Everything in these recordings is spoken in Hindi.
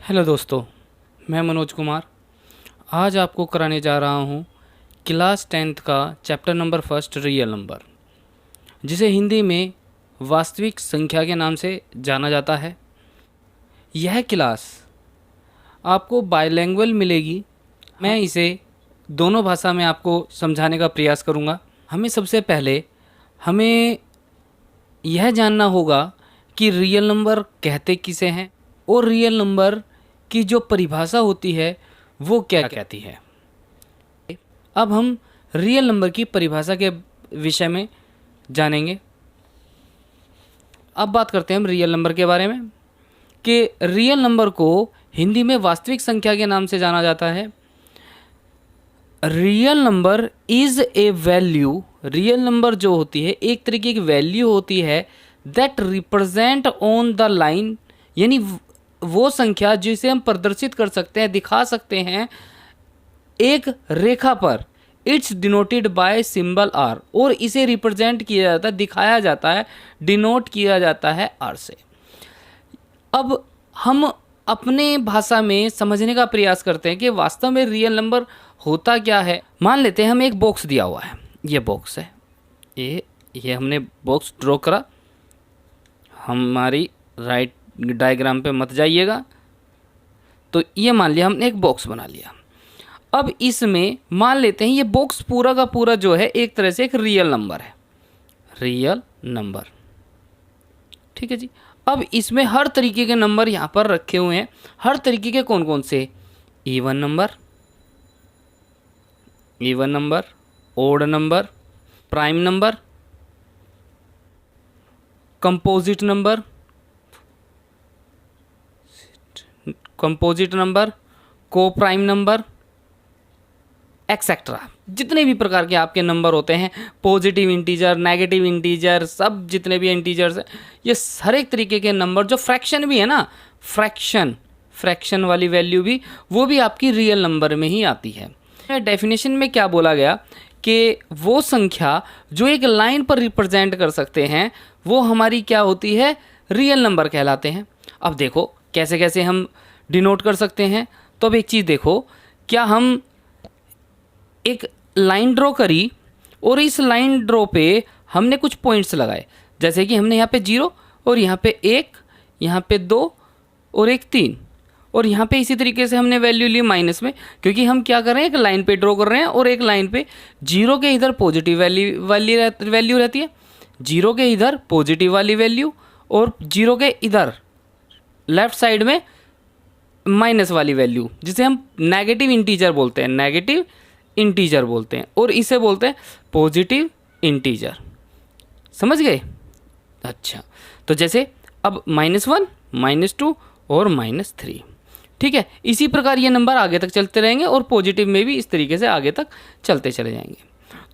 हेलो दोस्तों, मैं मनोज कुमार आज आपको कराने जा रहा हूँ क्लास 10th का chapter number first real number, जिसे हिंदी में वास्तविक संख्या के नाम से जाना जाता है। यह क्लास आपको बाइलिंगुअल मिलेगी। मैं इसे दोनों भाषा में आपको समझाने का प्रयास करूँगा। सबसे पहले हमें यह जानना होगा कि रियल नंबर कहते किसे हैं और रियल नंबर की जो परिभाषा होती है वो क्या कहती है। अब हम रियल नंबर की परिभाषा के विषय में जानेंगे। अब बात करते हैं हम रियल नंबर के बारे में कि रियल नंबर को हिंदी में वास्तविक संख्या के नाम से जाना जाता है। Real number is a value, real number जो होती है एक तरीके की वैल्यू होती है that represent on the line, यानी वो संख्या जिसे हम प्रदर्शित कर सकते हैं, दिखा सकते हैं एक रेखा पर। It's denoted by symbol R, और इसे रिप्रेजेंट किया जाता है, दिखाया जाता है, डिनोट किया जाता है आर से। अब हम अपने भाषा में समझने का प्रयास करते हैं कि वास्तव में रियल नंबर होता क्या है। मान लेते हैं हमें एक बॉक्स दिया हुआ है, ये बॉक्स है, ये हमने बॉक्स ड्रॉ करा। हमारी राइट डायग्राम पे मत जाइएगा। तो ये मान लिया हमने एक बॉक्स बना लिया। अब इसमें मान लेते हैं ये बॉक्स पूरा का पूरा जो है एक तरह से एक रियल नंबर है, रियल नंबर, ठीक है जी। अब इसमें हर तरीके के नंबर यहाँ पर रखे हुए हैं। हर तरीके के कौन कौन से? Even number, odd number, prime number, composite number, coprime number, etcetera. जितने भी प्रकार के आपके नंबर होते हैं, पॉजिटिव इंटीजर, नेगेटिव इंटीजर, सब जितने भी इंटीजर्स हैं, ये हर एक तरीके के नंबर, जो फ्रैक्शन भी है ना, फ्रैक्शन वाली वैल्यू भी, वो भी आपकी रियल नंबर में ही आती है। डेफिनेशन में क्या बोला गया कि वो संख्या जो एक लाइन पर रिप्रेजेंट कर सकते हैं वो हमारी क्या होती है? रियल नंबर कहलाते हैं। अब देखो कैसे कैसे हम डिनोट कर सकते हैं। तो अब एक चीज़ देखो, क्या हम एक लाइन ड्रॉ करी और इस लाइन ड्रॉ पे हमने कुछ पॉइंट्स लगाए, जैसे कि हमने यहाँ पे 0 और यहाँ पे 1, यहाँ पे 2 और एक 3, और यहाँ पे इसी तरीके से हमने वैल्यू ली माइनस में, क्योंकि हम क्या कर रहे हैं, एक लाइन पे ड्रॉ कर रहे हैं और एक लाइन पे 0 के इधर पॉजिटिव वैल्यू रहती है, 0 के इधर पॉजिटिव वाली वैल्यू, और 0 के इधर लेफ्ट साइड में माइनस वाली वैल्यू, जिसे हम नेगेटिव इंटीजर बोलते हैं, और इसे बोलते हैं पॉजिटिव इंटीजर। समझ गए? अच्छा, तो जैसे अब -1, -2 और -3, ठीक है। इसी प्रकार ये नंबर आगे तक चलते रहेंगे और पॉजिटिव में भी इस तरीके से आगे तक चलते चले जाएंगे।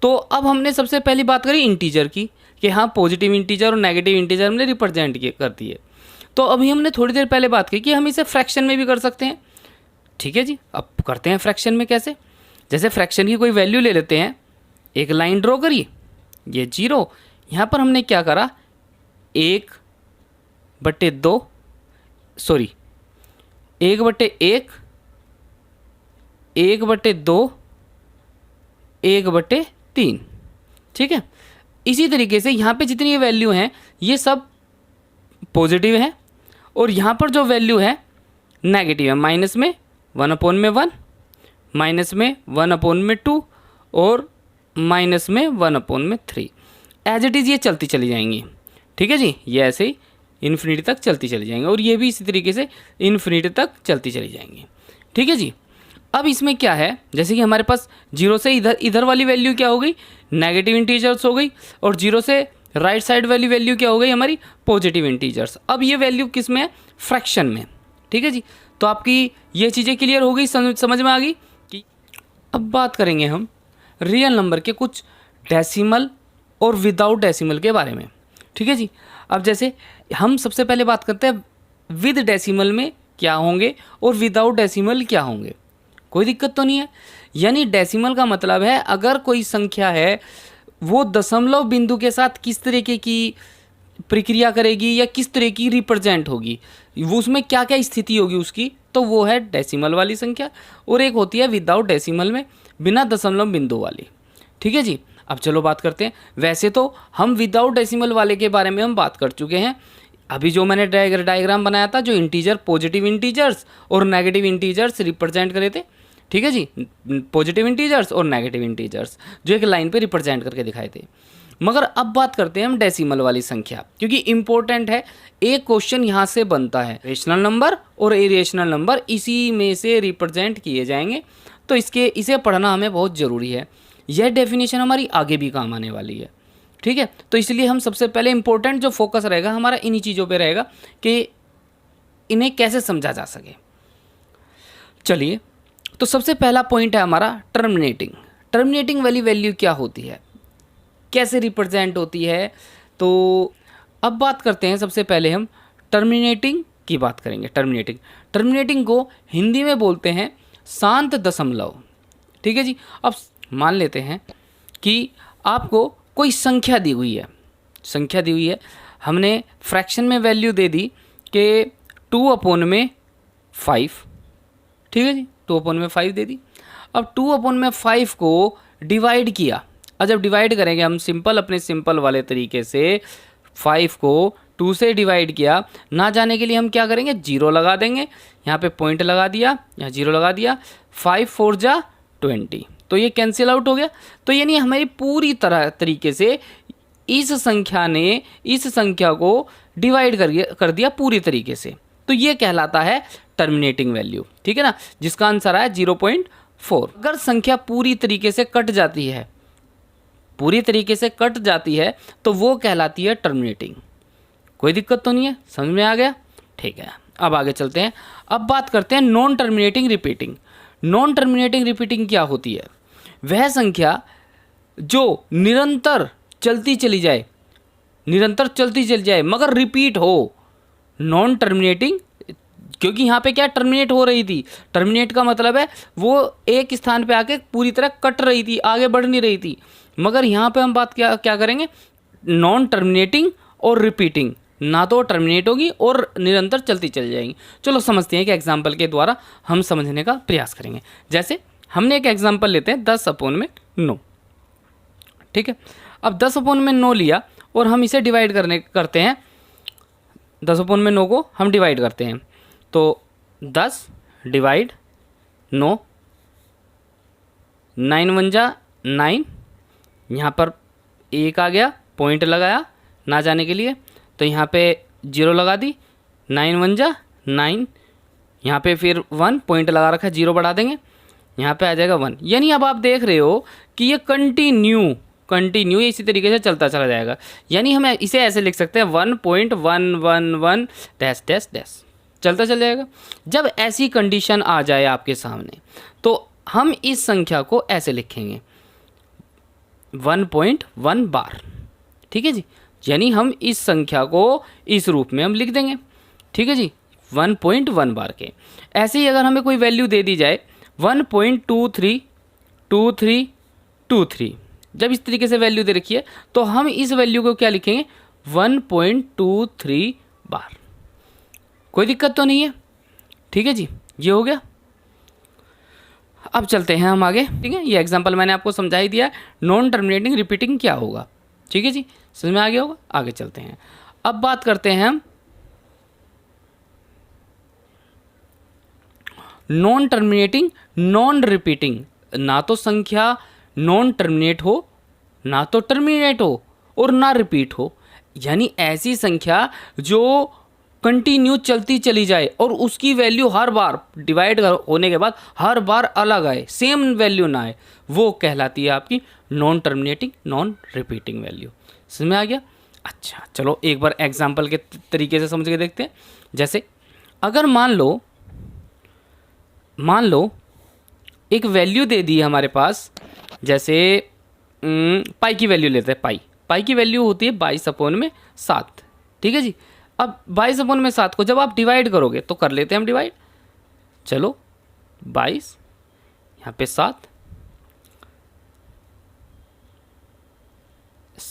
तो अब हमने सबसे पहली बात करी इंटीजर की, कि हाँ पॉजिटिव इंटीजर और नेगेटिव इंटीजर हमने रिप्रेजेंट करती है। तो अभी हमने थोड़ी देर पहले बात की कि हम इसे फ्रैक्शन में भी कर सकते हैं, ठीक है जी। अब करते हैं फ्रैक्शन में कैसे। जैसे फ्रैक्शन की कोई वैल्यू ले लेते हैं, एक लाइन ड्रॉ करिए, ये 0, यहाँ पर हमने क्या करा, 1/2, सॉरी 1/1, 1/2, 1/3, ठीक है। इसी तरीके से यहाँ पे जितनी ये वैल्यू हैं ये सब पॉजिटिव है, और यहाँ पर जो वैल्यू है नेगेटिव है। माइनस में 1/1, माइनस में 1/2 और माइनस में 1/3। एज इट इज़ ये चलती चली जाएंगी, ठीक है जी। ये ऐसे ही इन्फिनिटी तक चलती चली जाएंगी, और ये भी इसी तरीके से इन्फिनिटी तक चलती चली जाएंगी, ठीक है जी। अब इसमें क्या है, जैसे कि हमारे पास 0 से इधर वाली वैल्यू क्या हो गई, नेगेटिव इंटीजर्स हो गई, और 0 से राइट साइड वाली वैल्यू क्या हो गई, हमारी पॉजिटिव इंटीजर्स। अब ये वैल्यू किस में है? फ्रैक्शन में, ठीक है जी। तो आपकी ये चीज़ें क्लियर हो गई, समझ में आ गई कि अब बात करेंगे हम रियल नंबर के कुछ डेसिमल और विदाउट डेसिमल के बारे में, ठीक है जी। अब जैसे हम सबसे पहले बात करते हैं विद डेसिमल में क्या होंगे और विदाउट डेसिमल क्या होंगे। कोई दिक्कत तो नहीं है। यानी डेसिमल का मतलब है अगर कोई संख्या है वो दशमलव बिंदु के साथ किस तरीके की प्रक्रिया करेगी या किस तरह की रिप्रेजेंट होगी, वो उसमें क्या क्या स्थिति होगी उसकी, तो वो है डेसिमल वाली संख्या, और एक होती है विदाउट डेसिमल में, बिना दशमलव बिंदु वाली। ठीक है जी। अब चलो बात करते हैं। वैसे तो हम विदाउट डेसिमल वाले के बारे में हम बात कर चुके हैं। अभी जो मैंने डायग्राम बनाया था, जो इंटीजर, पॉजिटिव इंटीजर्स और नेगेटिव इंटीजर्स रिप्रेजेंट करे थे। ठीक है जी, पॉजिटिव इंटीजर्स और नेगेटिव इंटीजर्स जो एक लाइन पे रिप्रेजेंट करके दिखाए थे। मगर अब बात करते हैं हम डेसिमल वाली संख्या, क्योंकि इंपॉर्टेंट है। एक क्वेश्चन यहाँ से बनता है, रेशनल नंबर और इरेशनल नंबर इसी में से रिप्रेजेंट किए जाएंगे, तो इसे पढ़ना हमें बहुत ज़रूरी है। यह डेफिनेशन हमारी आगे भी काम आने वाली है। ठीक है, तो इसलिए हम सबसे पहले इंपॉर्टेंट जो फोकस रहेगा हमारा इन्हीं चीज़ों पे रहेगा कि इन्हें कैसे समझा जा सके। चलिए, तो सबसे पहला पॉइंट है हमारा टर्मिनेटिंग। टर्मिनेटिंग वाली वैल्यू क्या होती है, कैसे रिप्रेजेंट होती है, तो अब बात करते हैं। सबसे पहले हम टर्मिनेटिंग की बात करेंगे। टर्मिनेटिंग को हिंदी में बोलते हैं शांत दशमलव। ठीक है जी। अब मान लेते हैं कि आपको कोई संख्या दी हुई है, हमने फ्रैक्शन में वैल्यू दे दी कि 2/5। ठीक है जी, 2/5 दे दी। अब 2/5 को डिवाइड किया, और जब डिवाइड करेंगे हम अपने सिंपल वाले तरीके से 5 को 2 से डिवाइड किया, ना जाने के लिए हम क्या करेंगे, 0 लगा देंगे। यहाँ पे पॉइंट लगा दिया, यहाँ 0 लगा दिया। 5 4 जा 20, तो ये कैंसिल आउट हो गया। तो यानी हमारी पूरी तरीके से इस संख्या को डिवाइड कर दिया पूरी तरीके से, तो ये कहलाता है टर्मिनेटिंग वैल्यू। ठीक है ना, जिसका आंसर है 0.4। अगर संख्या पूरी तरीके से कट जाती है तो वो कहलाती है टर्मिनेटिंग। कोई दिक्कत तो नहीं है, समझ में आ गया? ठीक है, अब आगे चलते हैं। अब बात करते हैं non terminating repeating. Non terminating repeating क्या होती है? वह संख्या जो निरंतर चलती चली जाए मगर रिपीट हो। नॉन टर्मिनेटिंग, क्योंकि यहाँ पे क्या टर्मिनेट हो रही थी, टर्मिनेट का मतलब है वो एक स्थान पे आके पूरी तरह कट रही थी, आगे बढ़ नहीं रही थी। मगर यहाँ पे हम बात क्या करेंगे, नॉन टर्मिनेटिंग और रिपीटिंग, ना तो टर्मिनेट होगी और निरंतर चलती चली जाएंगी। चलो समझते हैं कि एग्जाम्पल के द्वारा हम समझने का प्रयास करेंगे। जैसे हमने एक एग्जाम्पल लेते हैं 10/9। ठीक है, अब 10/9 लिया और हम इसे डिवाइड करते हैं। 10/9 को हम डिवाइड करते हैं, तो 10 डिवाइड 9, 9 1 जा 9, यहाँ पर 1 आ गया, पॉइंट लगाया ना जाने के लिए, तो यहाँ पे 0 लगा दी। 9 1 जा 9, यहाँ पे फिर 1 पॉइंट लगा रखा है, 0 बढ़ा देंगे, यहाँ पे आ जाएगा 1। यानी अब आप देख रहे हो कि ये कंटिन्यू इसी तरीके से चलता चला जाएगा। यानी हम इसे ऐसे लिख सकते हैं 1.111 डैश डैश डैश, चलता चल जाएगा। जब ऐसी कंडीशन आ जाए आपके सामने, तो हम इस संख्या को ऐसे लिखेंगे 1.1 बार। ठीक है जी, यानी हम इस संख्या को इस रूप में हम लिख देंगे। ठीक है जी, 1.1 बार के। ऐसे ही अगर हमें कोई वैल्यू दे दी जाए 1.232323, जब इस तरीके से वैल्यू दे रखी है, तो हम इस वैल्यू को क्या लिखेंगे, 1.23 बार। कोई दिक्कत तो नहीं है? ठीक है जी, ये हो गया। अब चलते हैं हम आगे। ठीक है, ये एग्जांपल मैंने आपको समझा ही दिया है, नॉन टर्मिनेटिंग रिपीटिंग क्या होगा। ठीक है जी, समझ में आ गया होगा। आगे चलते हैं। अब बात करते हैं हम नॉन टर्मिनेटिंग नॉन रिपीटिंग। ना तो संख्या नॉन टर्मिनेट हो, ना तो टर्मिनेट हो, और ना रिपीट हो। यानी ऐसी संख्या जो कंटिन्यू चलती चली जाए और उसकी वैल्यू हर बार डिवाइड होने के बाद हर बार अलग आए, सेम वैल्यू ना आए, वो कहलाती है आपकी non terminating non repeating value. समझ में आ गया? अच्छा, चलो एक बार एग्जाम्पल के तरीके से समझ के देखते हैं। जैसे अगर मान लो एक वैल्यू दे दी है हमारे पास, जैसे पाई की वैल्यू लेते हैं। पाई की वैल्यू होती है 22/7। ठीक है जी, अब 22/7 को जब आप डिवाइड करोगे, तो कर लेते हैं हम डिवाइड। चलो 22, यहाँ पे 7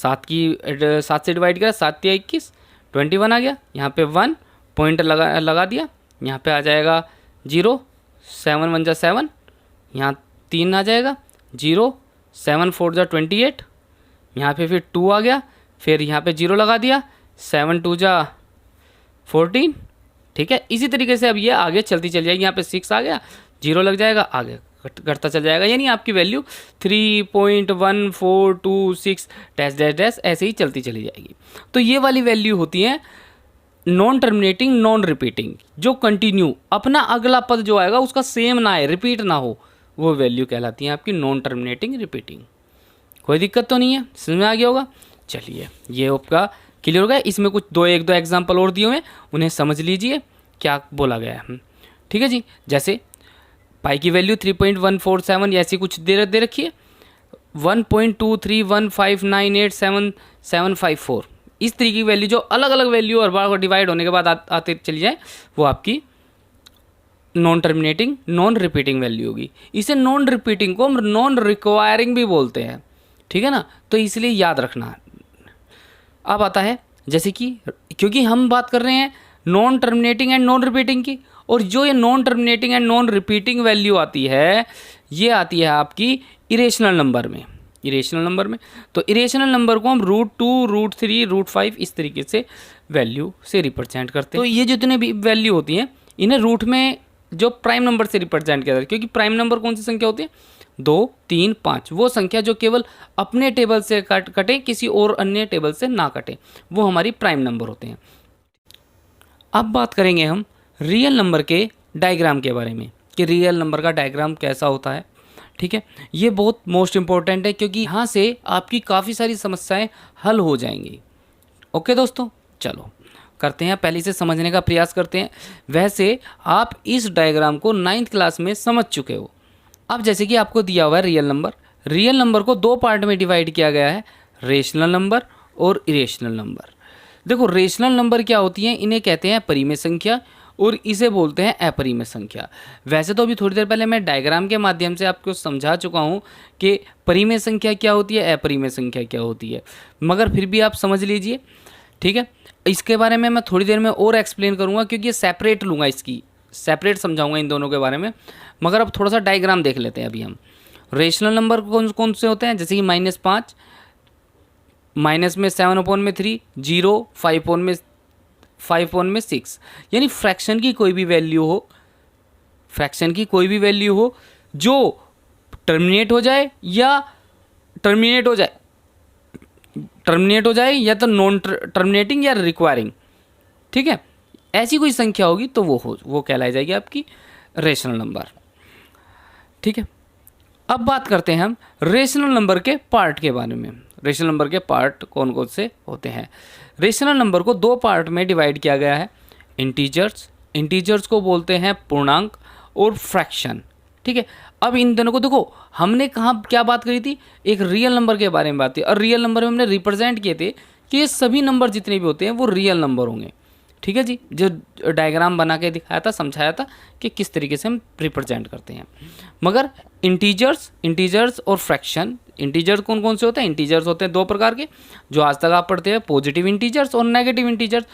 सात से डिवाइड करा, 7 या 21, 21 आ गया। यहाँ पे 1 पॉइंट लगा दिया, यहाँ पे आ जाएगा 0, 7 1 जा 7, यहाँ 3 आ जाएगा 0, 7 4 जा 28, यहाँ पे फिर 2 आ गया, फिर यहाँ पे 0 लगा दिया, 7 2 जा 14। ठीक है, इसी तरीके से अब ये आगे चलती चल जाएगी। यहाँ पे 6 आ गया, 0 लग जाएगा, आगे घटता चल जाएगा, यानी आपकी वैल्यू 3.1426 डैश डैश डैश ऐसे ही चलती चली जाएगी। तो ये वाली वैल्यू होती है नॉन टर्मिनेटिंग नॉन रिपीटिंग, जो कंटिन्यू अपना अगला पद जो आएगा उसका सेम ना आए, रिपीट ना हो, वो वैल्यू कहलाती है आपकी नॉन टर्मिनेटिंग रिपीटिंग। कोई दिक्कत तो नहीं है, समझ में आ गया होगा। चलिए ये आपका क्लियर हो गया। इसमें कुछ एक दो एग्जाम्पल और दिए हुए हैं, उन्हें समझ लीजिए क्या बोला गया है। ठीक है जी, जैसे पाई की वैल्यू 3.147 ऐसी कुछ दे रखी है, 1.2315987754 इस तरीके की वैल्यू जो अलग अलग वैल्यू और बार डिवाइड होने के बाद आते चली जाए, वो आपकी non terminating non repeating value होगी। इसे नॉन रिपीटिंग को हम नॉन रिक्वायरिंग भी बोलते हैं। ठीक है ना, तो इसलिए याद रखना। अब आता है जैसे कि क्योंकि हम बात कर रहे हैं non terminating and non repeating की, और जो ये non terminating and non repeating value आती है, ये आती है आपकी इरेशनल नंबर में। इरेशनल नंबर में तो इरेशनल नंबर को हम √2 √3 √5 इस तरीके से वैल्यू से रिप्रेजेंट करते हैं। तो ये जितने भी वैल्यू होती हैं, इन्हें रूट में जो प्राइम नंबर से रिप्रेजेंट किया जाता है, क्योंकि प्राइम नंबर कौन सी संख्या होती है, 2 3 5, वो संख्या जो केवल अपने टेबल से कटे, किसी और अन्य टेबल से ना कटे, वो हमारी प्राइम नंबर होते हैं। अब बात करेंगे हम रियल नंबर के डायग्राम के बारे में, कि रियल नंबर का डायग्राम कैसा होता है। ठीक है, ये बहुत मोस्ट इम्पॉर्टेंट है, क्योंकि यहाँ से आपकी काफ़ी सारी समस्याएं हल हो जाएंगी। ओके दोस्तों, चलो करते हैं, पहले से समझने का प्रयास करते हैं। वैसे आप इस डायग्राम को 9th क्लास में समझ चुके हो। अब जैसे कि आपको दिया हुआ है रियल नंबर को 2 पार्ट में डिवाइड किया गया है, रेशनल नंबर और इरेशनल नंबर। देखो रेशनल नंबर क्या होती हैं, इन्हें कहते हैं परिमेय संख्या और इसे बोलते हैं अपरिमेय संख्या। वैसे तो अभी थोड़ी देर पहले मैं डायग्राम के माध्यम से आपको समझा चुका हूँ कि परिमेय संख्या क्या होती है, अपरिमेय संख्या क्या होती है, मगर फिर भी आप समझ लीजिए। ठीक है, इसके बारे में मैं थोड़ी देर में और एक्सप्लेन करूँगा, क्योंकि ये सेपरेट लूँगा, इसकी सेपरेट समझाऊँगा इन दोनों के बारे में। मगर अब थोड़ा सा डायग्राम देख लेते हैं अभी हम। रेशनल नंबर कौन से होते हैं, जैसे कि -5, माइनस में 7/3, 0, 5/6, यानी फ्रैक्शन की कोई भी वैल्यू हो, जो टर्मिनेट हो जाए या या तो नॉन टर्मिनेटिंग या रिक्वायरिंग। ठीक है, ऐसी कोई संख्या होगी तो वो कहलाई जाएगी आपकी रेशनल नंबर। ठीक है, अब बात करते हैं हम रेशनल नंबर के पार्ट के बारे में। रेशनल नंबर के पार्ट कौन कौन से होते हैं। रेशनल नंबर को 2 पार्ट में डिवाइड किया गया है, इंटीजर्स को बोलते हैं पूर्णांक, और फ्रैक्शन। ठीक है, अब इन दोनों को देखो, हमने क्या बात करी थी, एक रियल नंबर के बारे में बात थी, और रियल नंबर में हमने रिप्रेजेंट किए थे कि ये सभी नंबर जितने भी होते हैं वो रियल नंबर होंगे। ठीक है जी, जो डायग्राम बना के दिखाया था, समझाया था कि किस तरीके से हम रिप्रेजेंट करते हैं। मगर इंटीजर्स और फ्रैक्शन, इंटीजर्स कौन से होते हैं, इंटीजर्स होते हैं 2 प्रकार के, जो आज तक आप पढ़ते हैं, पॉजिटिव इंटीजर्स और नेगेटिव इंटीजर्स,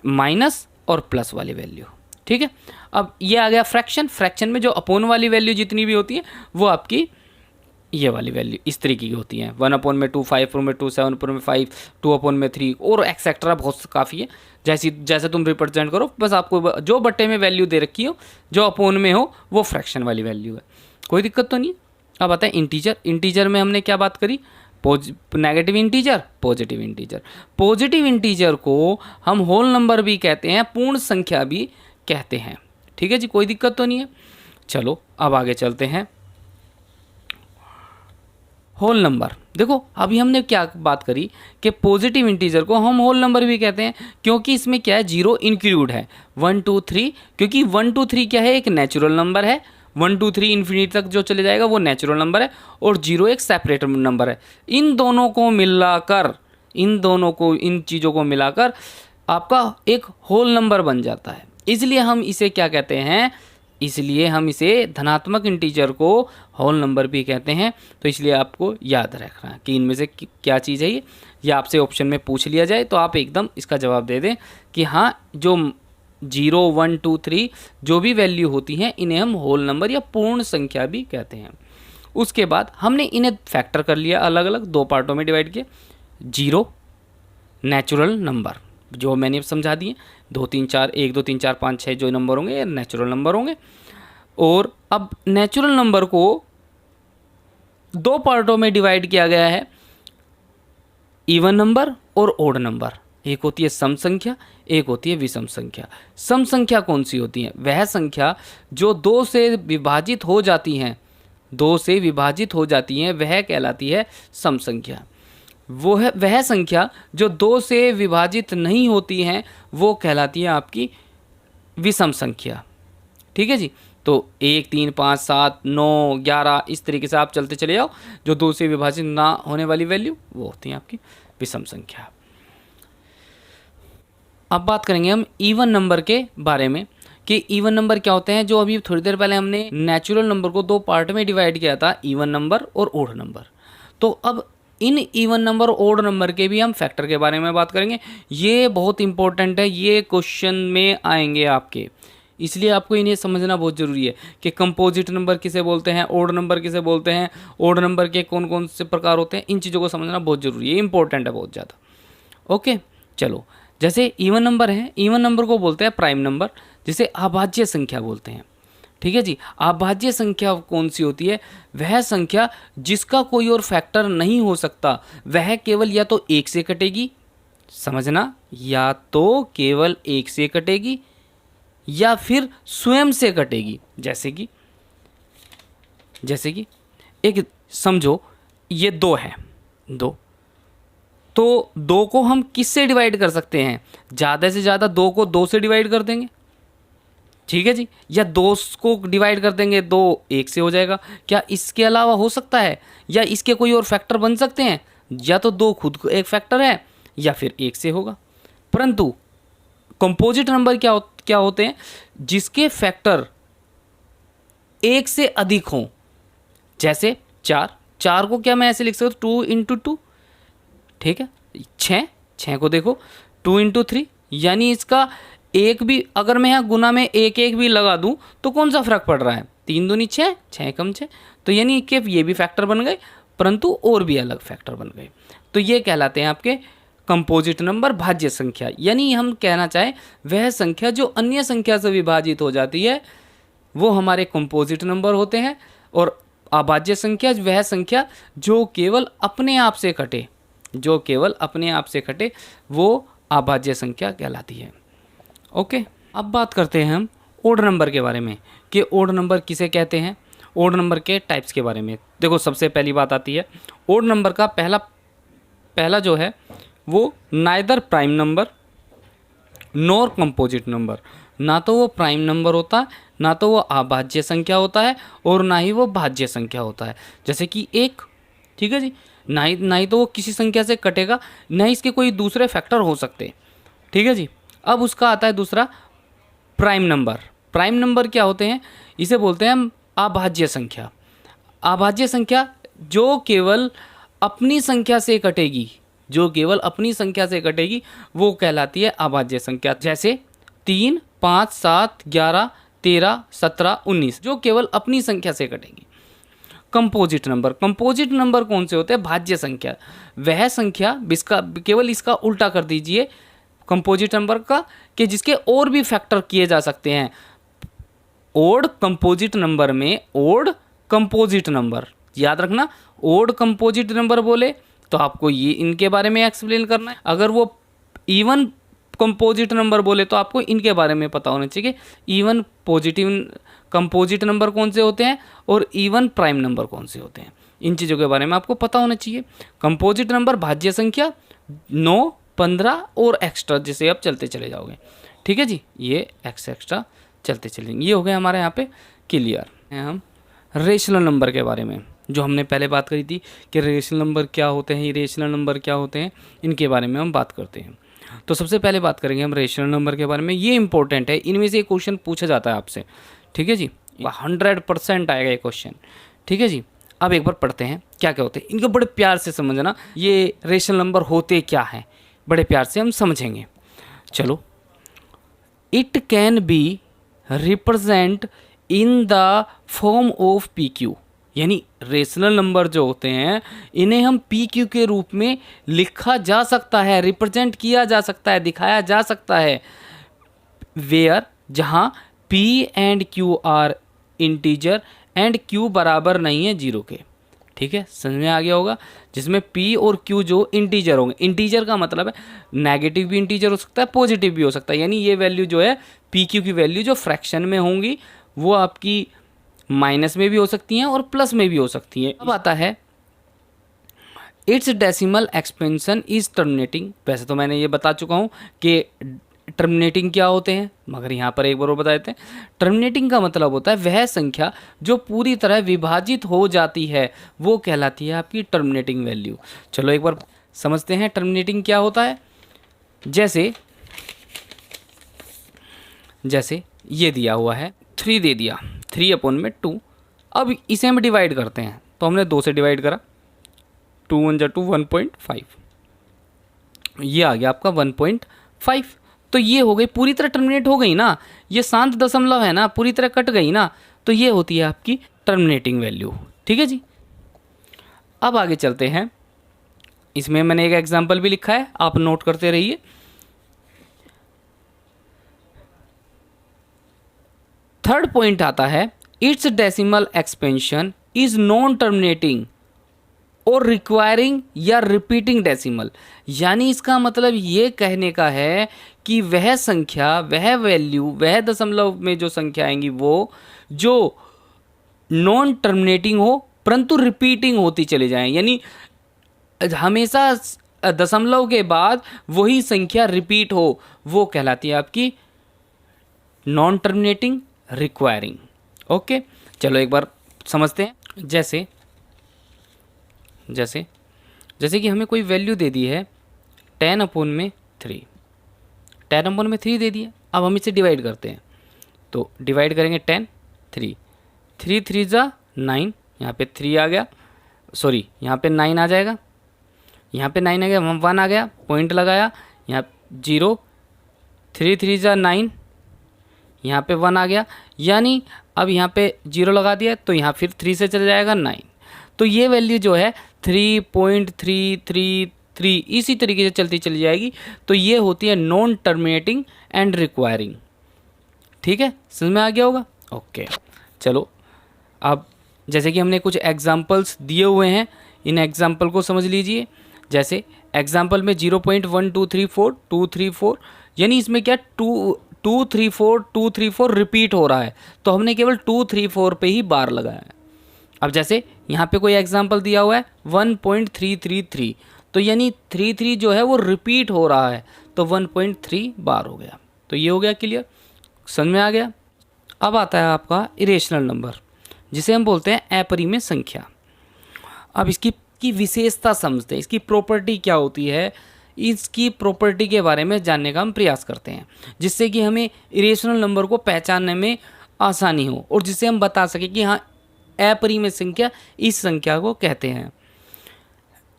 माइनस और प्लस वाली वैल्यू। ठीक है, अब ये आ गया फ्रैक्शन में जो अपोन वाली वैल्यू जितनी भी होती है वो आपकी ये वाली वैल्यू इस तरीके की होती हैं, 1/2, 5/2, 7/5, 2/3 और एक्सेट्रा, बहुत काफ़ी है। जैसे तुम रिप्रेजेंट करो, बस आपको जो बट्टे में वैल्यू दे रखी हो, जो अपोन में हो, वो फ्रैक्शन वाली वैल्यू है, कोई दिक्कत तो नहीं। अब आता है इंटीजर में हमने क्या बात करी, नेगेटिव इंटीजर, पॉजिटिव इंटीजर को हम होल नंबर भी कहते हैं, पूर्ण संख्या भी कहते हैं। ठीक है जी, कोई दिक्कत तो नहीं है। चलो अब आगे चलते हैं। होल नंबर, देखो अभी हमने क्या बात करी कि पॉजिटिव इंटीजर को हम होल नंबर भी कहते हैं, क्योंकि इसमें क्या है, 0 इंक्लूड है, 1 2 3, क्योंकि 1 2 3 क्या है, एक नेचुरल नंबर है, 1 2 3 इन्फिनिटी तक जो चले जाएगा वो नेचुरल नंबर है, और 0 एक सेपरेट नंबर है। इन चीज़ों को मिलाकर आपका एक होल नंबर बन जाता है, इसलिए हम इसे क्या कहते हैं, इसलिए हम इसे धनात्मक इंटीजर को होल नंबर भी कहते हैं। तो इसलिए आपको याद रखना कि इनमें से क्या चीज़ है ये, या आपसे ऑप्शन में पूछ लिया जाए तो आप एकदम इसका जवाब दे दें कि हाँ, जो 0, 1, 2, 3 जो भी वैल्यू होती हैं इन्हें हम होल नंबर या पूर्ण संख्या भी कहते हैं। उसके बाद हमने इन्हें फैक्टर कर लिया, अलग अलग 2 पार्टों में डिवाइड किया। 0 नेचुरल नंबर जो मैंने समझा दिए, 2, 3, 4, 1, 2, 3, 4, 5, 6 जो नंबर होंगे ये नेचुरल नंबर होंगे। और अब नेचुरल नंबर को 2 पार्टों में डिवाइड किया गया है, इवन नंबर और ओड नंबर। एक होती है सम संख्या, एक होती है विषम संख्या। सम संख्या कौन सी होती है? वह संख्या जो 2 से विभाजित हो जाती हैं, 2 से विभाजित हो जाती हैं वह कहलाती है सम संख्या। वह संख्या जो 2 से विभाजित नहीं होती हैं वो कहलाती है आपकी विषम संख्या। ठीक है जी। तो 1, 3, 5, 7, 9, 11 इस तरीके से आप चलते चले जाओ, जो 2 से विभाजित ना होने वाली वैल्यू वो होती है आपकी विषम संख्या। अब बात करेंगे हम इवन नंबर के बारे में कि इवन नंबर क्या होते हैं। जो अभी थोड़ी देर पहले हमने नेचुरल नंबर को 2 पार्ट में डिवाइड किया था, इवन नंबर और ओड नंबर। तो अब इन इवन नंबर ओड नंबर के भी हम फैक्टर के बारे में बात करेंगे। ये बहुत इंपॉर्टेंट है, ये क्वेश्चन में आएंगे आपके, इसलिए आपको इन्हें समझना बहुत ज़रूरी है कि कंपोजिट नंबर किसे बोलते हैं, ओड नंबर किसे बोलते हैं, ओड नंबर के कौन कौन से प्रकार होते हैं। इन चीज़ों को समझना बहुत ज़रूरी है, इंपॉर्टेंट है बहुत ज़्यादा। ओके, चलो, जैसे इवन नंबर है, इवन नंबर को बोलते हैं प्राइम नंबर, जिसे अभाज्य संख्या बोलते हैं। ठीक है जी। अभाज्य संख्या कौन सी होती है? वह संख्या जिसका कोई और फैक्टर नहीं हो सकता, वह केवल या तो 1 से कटेगी, समझना, या तो केवल 1 से कटेगी या फिर स्वयं से कटेगी। जैसे कि एक समझो ये 2 है, 2, तो 2 को हम किससे डिवाइड कर सकते हैं? ज़्यादा से ज़्यादा 2 को 2 से डिवाइड कर देंगे, ठीक है जी, या 2 को डिवाइड कर देंगे, 2 1 से हो जाएगा। क्या इसके अलावा हो सकता है, या इसके कोई और फैक्टर बन सकते हैं? या तो 2 खुद को एक फैक्टर है या फिर 1 से होगा। परंतु कंपोजिट नंबर क्या होते हैं? जिसके फैक्टर 1 से अधिक हों। जैसे 4 को क्या मैं ऐसे लिख सकता हूँ, 2 इंटू 2, ठीक है। 6 को देखो 2 इंटू 3, यानी इसका एक भी अगर मैं यहाँ गुना में 1 भी लगा दूँ तो कौन सा फर्क पड़ रहा है? 3 दूनी 6, 6 कम 6, तो यानी कि ये भी फैक्टर बन गए, परंतु और भी अलग फैक्टर बन गए। तो ये कहलाते हैं आपके कंपोजिट नंबर, भाज्य संख्या। यानी हम कहना चाहें वह संख्या जो अन्य संख्या से विभाजित हो जाती है वो हमारे कंपोजिट नंबर होते हैं। और अभाज्य संख्या वह संख्या जो केवल अपने आप से कटे, वो अभाज्य संख्या कहलाती है। ओके, अब बात करते हैं हम ओड नंबर के बारे में कि ओड नंबर किसे कहते हैं, ओड नंबर के टाइप्स के बारे में। देखो, सबसे पहली बात आती है ओड नंबर का पहला जो है वो neither prime number nor composite number. ना तो वो प्राइम नंबर होता है, ना तो वो अभाज्य संख्या होता है, और ना ही वो भाज्य संख्या होता है। जैसे कि 1, ठीक है जी, ना ही तो वो किसी संख्या से कटेगा, ना ही इसके कोई दूसरे फैक्टर हो सकते, ठीक है जी। अब उसका आता है दूसरा प्राइम नंबर। प्राइम नंबर क्या होते हैं? इसे बोलते हैं हम अभाज्य संख्या। अभाज्य संख्या जो केवल अपनी संख्या से कटेगी, वो कहलाती है अभाज्य संख्या। जैसे 3, 5, 7, 11, 13, 17, 19 जो केवल अपनी संख्या से कटेगी। कंपोजिट नंबर कौन से होते हैं? भाज्य संख्या। वह संख्या केवल इसका उल्टा कर दीजिए कंपोजिट नंबर का, कि जिसके और भी फैक्टर किए जा सकते हैं। ओड कंपोजिट नंबर में ओड कंपोजिट नंबर, याद रखना, ओड कंपोजिट नंबर बोले तो आपको ये इनके बारे में एक्सप्लेन करना है। अगर वो इवन कंपोजिट नंबर बोले तो आपको इनके बारे में पता होना चाहिए कि इवन कंपोजिट नंबर कौन से होते हैं और इवन प्राइम नंबर कौन से होते हैं। इन चीज़ों के बारे में आपको पता होना चाहिए। कंपोजिट नंबर भाज्य संख्या 9, 15 और एक्स्ट्रा, जिसे आप चलते चले जाओगे, ठीक है जी, ये एक्स्ट्रा चलते चलेंगे। ये हो गए हमारे यहाँ पे क्लियर है। हम रेशनल नंबर के बारे में जो हमने पहले बात करी थी कि रेशनल नंबर क्या होते हैं, इरेशनल नंबर क्या होते हैं, इनके बारे में हम बात करते हैं। तो सबसे पहले बात करेंगे हम रेशनल नंबर के बारे में। ये इंपॉर्टेंट है, इनमें से एक क्वेश्चन पूछा जाता है आपसे, ठीक है जी, 100% आएगा ये क्वेश्चन। ठीक है जी, अब एक बार पढ़ते हैं क्या क्या होते हैं, इनको बड़े प्यार से समझना, ये रेशनल नंबर होते क्या हैं बड़े प्यार से हम समझेंगे। चलो, it can be represent in the form of P Q, यानी रेशनल नंबर जो होते हैं इन्हें हम पी क्यू के रूप में लिखा जा सकता है, रिप्रेजेंट किया जा सकता है, दिखाया जा सकता है। वेयर, जहाँ P and Q R integer and Q बराबर नहीं है जीरो के। ठीक है, समझ में आ गया होगा, जिसमें p और q जो इंटीजर होंगे, इंटीजर का मतलब है नेगेटिव भी इंटीजर हो सकता है, पॉजिटिव भी हो सकता है, यानी ये वैल्यू जो है p q की वैल्यू जो फ्रैक्शन में होंगी वो आपकी माइनस में भी हो सकती हैं और प्लस में भी हो सकती हैं। अब आता है it's decimal expansion is terminating. वैसे तो मैंने ये बता चुका हूँ कि टर्मिनेटिंग क्या होते हैं, मगर यहाँ पर एक बार और बता देते हैं। टर्मिनेटिंग का मतलब होता है वह संख्या जो पूरी तरह विभाजित हो जाती है, वो कहलाती है आपकी टर्मिनेटिंग वैल्यू। चलो एक बार समझते हैं टर्मिनेटिंग क्या होता है। जैसे ये दिया हुआ है 3 दे दिया, 3/2। अब इसे हम डिवाइड करते हैं, तो हमने 2 से डिवाइड करा, 2 1 2 1.5, ये आ गया आपका 1.5। तो ये हो गई, पूरी तरह टर्मिनेट हो गई ना, ये शांत दशमलव है ना, पूरी तरह कट गई ना, तो ये होती है आपकी टर्मिनेटिंग वैल्यू। ठीक है जी, अब आगे चलते हैं। इसमें मैंने एक एग्जांपल भी लिखा है, आप नोट करते रहिए। थर्ड पॉइंट आता है it's decimal expansion is non terminating और रिक्वायरिंग या रिपीटिंग डेसिमल, यानी इसका मतलब ये कहने का है कि वह संख्या, वह वैल्यू, वह दशमलव में जो संख्या आएंगी वो जो नॉन टर्मिनेटिंग हो परंतु रिपीटिंग होती चली जाएं, यानी हमेशा दशमलव के बाद वही संख्या रिपीट हो, वो कहलाती है आपकी नॉन टर्मिनेटिंग रिक्वायरिंग। ओके, चलो एक बार समझते हैं। जैसे कि हमें कोई वैल्यू दे दी है 10/3, 10/3 दे दिया। अब हम इसे डिवाइड करते हैं, तो डिवाइड करेंगे 10, 3 3 जा 9, यहाँ पे 3 आ गया, सॉरी यहाँ पे 9 आ जाएगा, यहाँ पे 9 आ गया, 1 आ गया, पॉइंट लगाया, यहाँ 0, 3 जा 9, यहाँ पे 1 आ गया, यानी अब यहाँ पे 0 लगा दिया तो यहाँ फिर 3 से चला जाएगा 9, तो ये वैल्यू जो है 3.333 इसी तरीके से चलती चली जाएगी। तो ये होती है नॉन टर्मिनेटिंग एंड रिक्वायरिंग। ठीक है, समझ में आ गया होगा। ओके, चलो अब जैसे कि हमने कुछ एग्जांपल्स दिए हुए हैं, इन एग्जांपल को समझ लीजिए। जैसे एग्जांपल में 0.1234 यानी इसमें क्या 234 रिपीट हो रहा है, तो हमने केवल 234 पे ही बार लगाया है। अब जैसे यहाँ पे कोई एग्जांपल दिया हुआ है 1.333, तो यानी 33 जो है वो रिपीट हो रहा है, तो 1.3 बार हो गया। तो ये हो गया क्लियर, समझ में आ गया। अब आता है आपका इरेशनल नंबर, जिसे हम बोलते हैं अपरिमेय संख्या। अब इसकी विशेषता समझते हैं, इसकी प्रॉपर्टी क्या होती है, इसकी प्रॉपर्टी के बारे में जानने का हम प्रयास करते हैं, जिससे कि हमें इरेशनल नंबर को पहचानने में आसानी हो और जिससे हम बता सकें कि हाँ अपरिमेय संख्या इस संख्या को कहते हैं।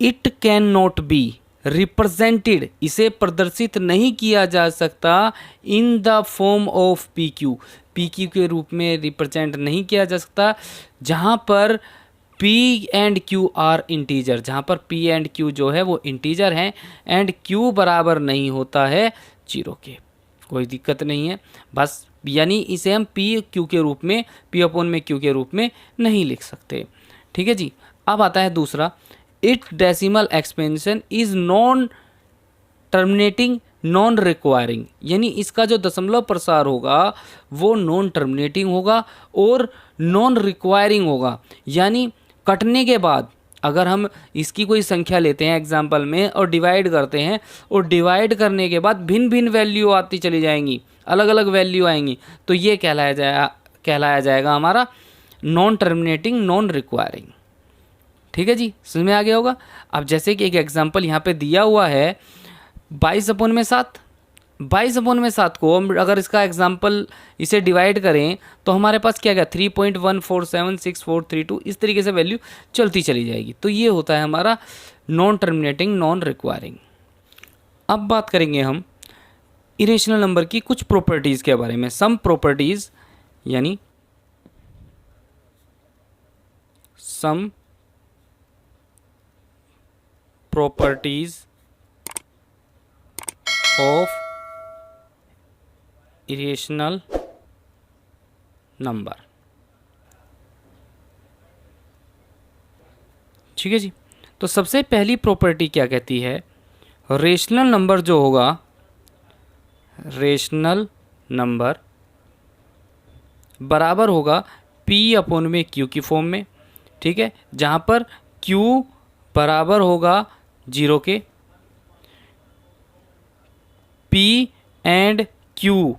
It can not be represented, इसे प्रदर्शित नहीं किया जा सकता in the form of P Q, P Q के रूप में रिप्रेजेंट नहीं किया जा सकता जहाँ पर P and Q are integer, जहाँ पर P एंड Q जो है वो इंटीजर हैं एंड Q बराबर नहीं होता है 0 के। कोई दिक्कत नहीं है, बस यानी इसे हम P Q के रूप में, P/Q के रूप में नहीं लिख सकते। ठीक है जी। अब आता है दूसरा, it decimal expansion is non terminating non requiring, यानी इसका जो दशमलव प्रसार होगा वो नॉन टर्मिनेटिंग होगा और नॉन रिक्वायरिंग होगा, यानी कटने के बाद अगर हम इसकी कोई संख्या लेते हैं एग्जाम्पल में और डिवाइड करते हैं और डिवाइड करने के बाद भिन्न भिन्न वैल्यू आती चली जाएंगी, अलग अलग वैल्यू आएंगी, तो ये कहलाया जाएगा हमारा नॉन टर्मिनेटिंग नॉन रिक्वायरिंग। ठीक है जी, समझ में आ गया होगा। अब जैसे कि एक एग्जाम्पल यहाँ पे दिया हुआ है 22/7, 22/7 को हम अगर इसका एग्जाम्पल इसे डिवाइड करें तो हमारे पास क्या गया 3.147642 इस तरीके से वैल्यू चलती चली जाएगी। तो ये होता है हमारा नॉन टर्मिनेटिंग नॉन रिक्वायरिंग। अब बात करेंगे हम इरेशनल नंबर की कुछ प्रॉपर्टीज़ के बारे में। सम प्रॉपर्टीज़ यानी सम प्रॉपर्टीज़ ऑफ इरेशनल नंबर। ठीक है जी। तो सबसे पहली प्रॉपर्टी क्या कहती है, रेशनल नंबर जो होगा, रेशनल नंबर बराबर होगा P/Q की फॉर्म में। ठीक है, जहाँ पर Q बराबर होगा 0 के। P and Q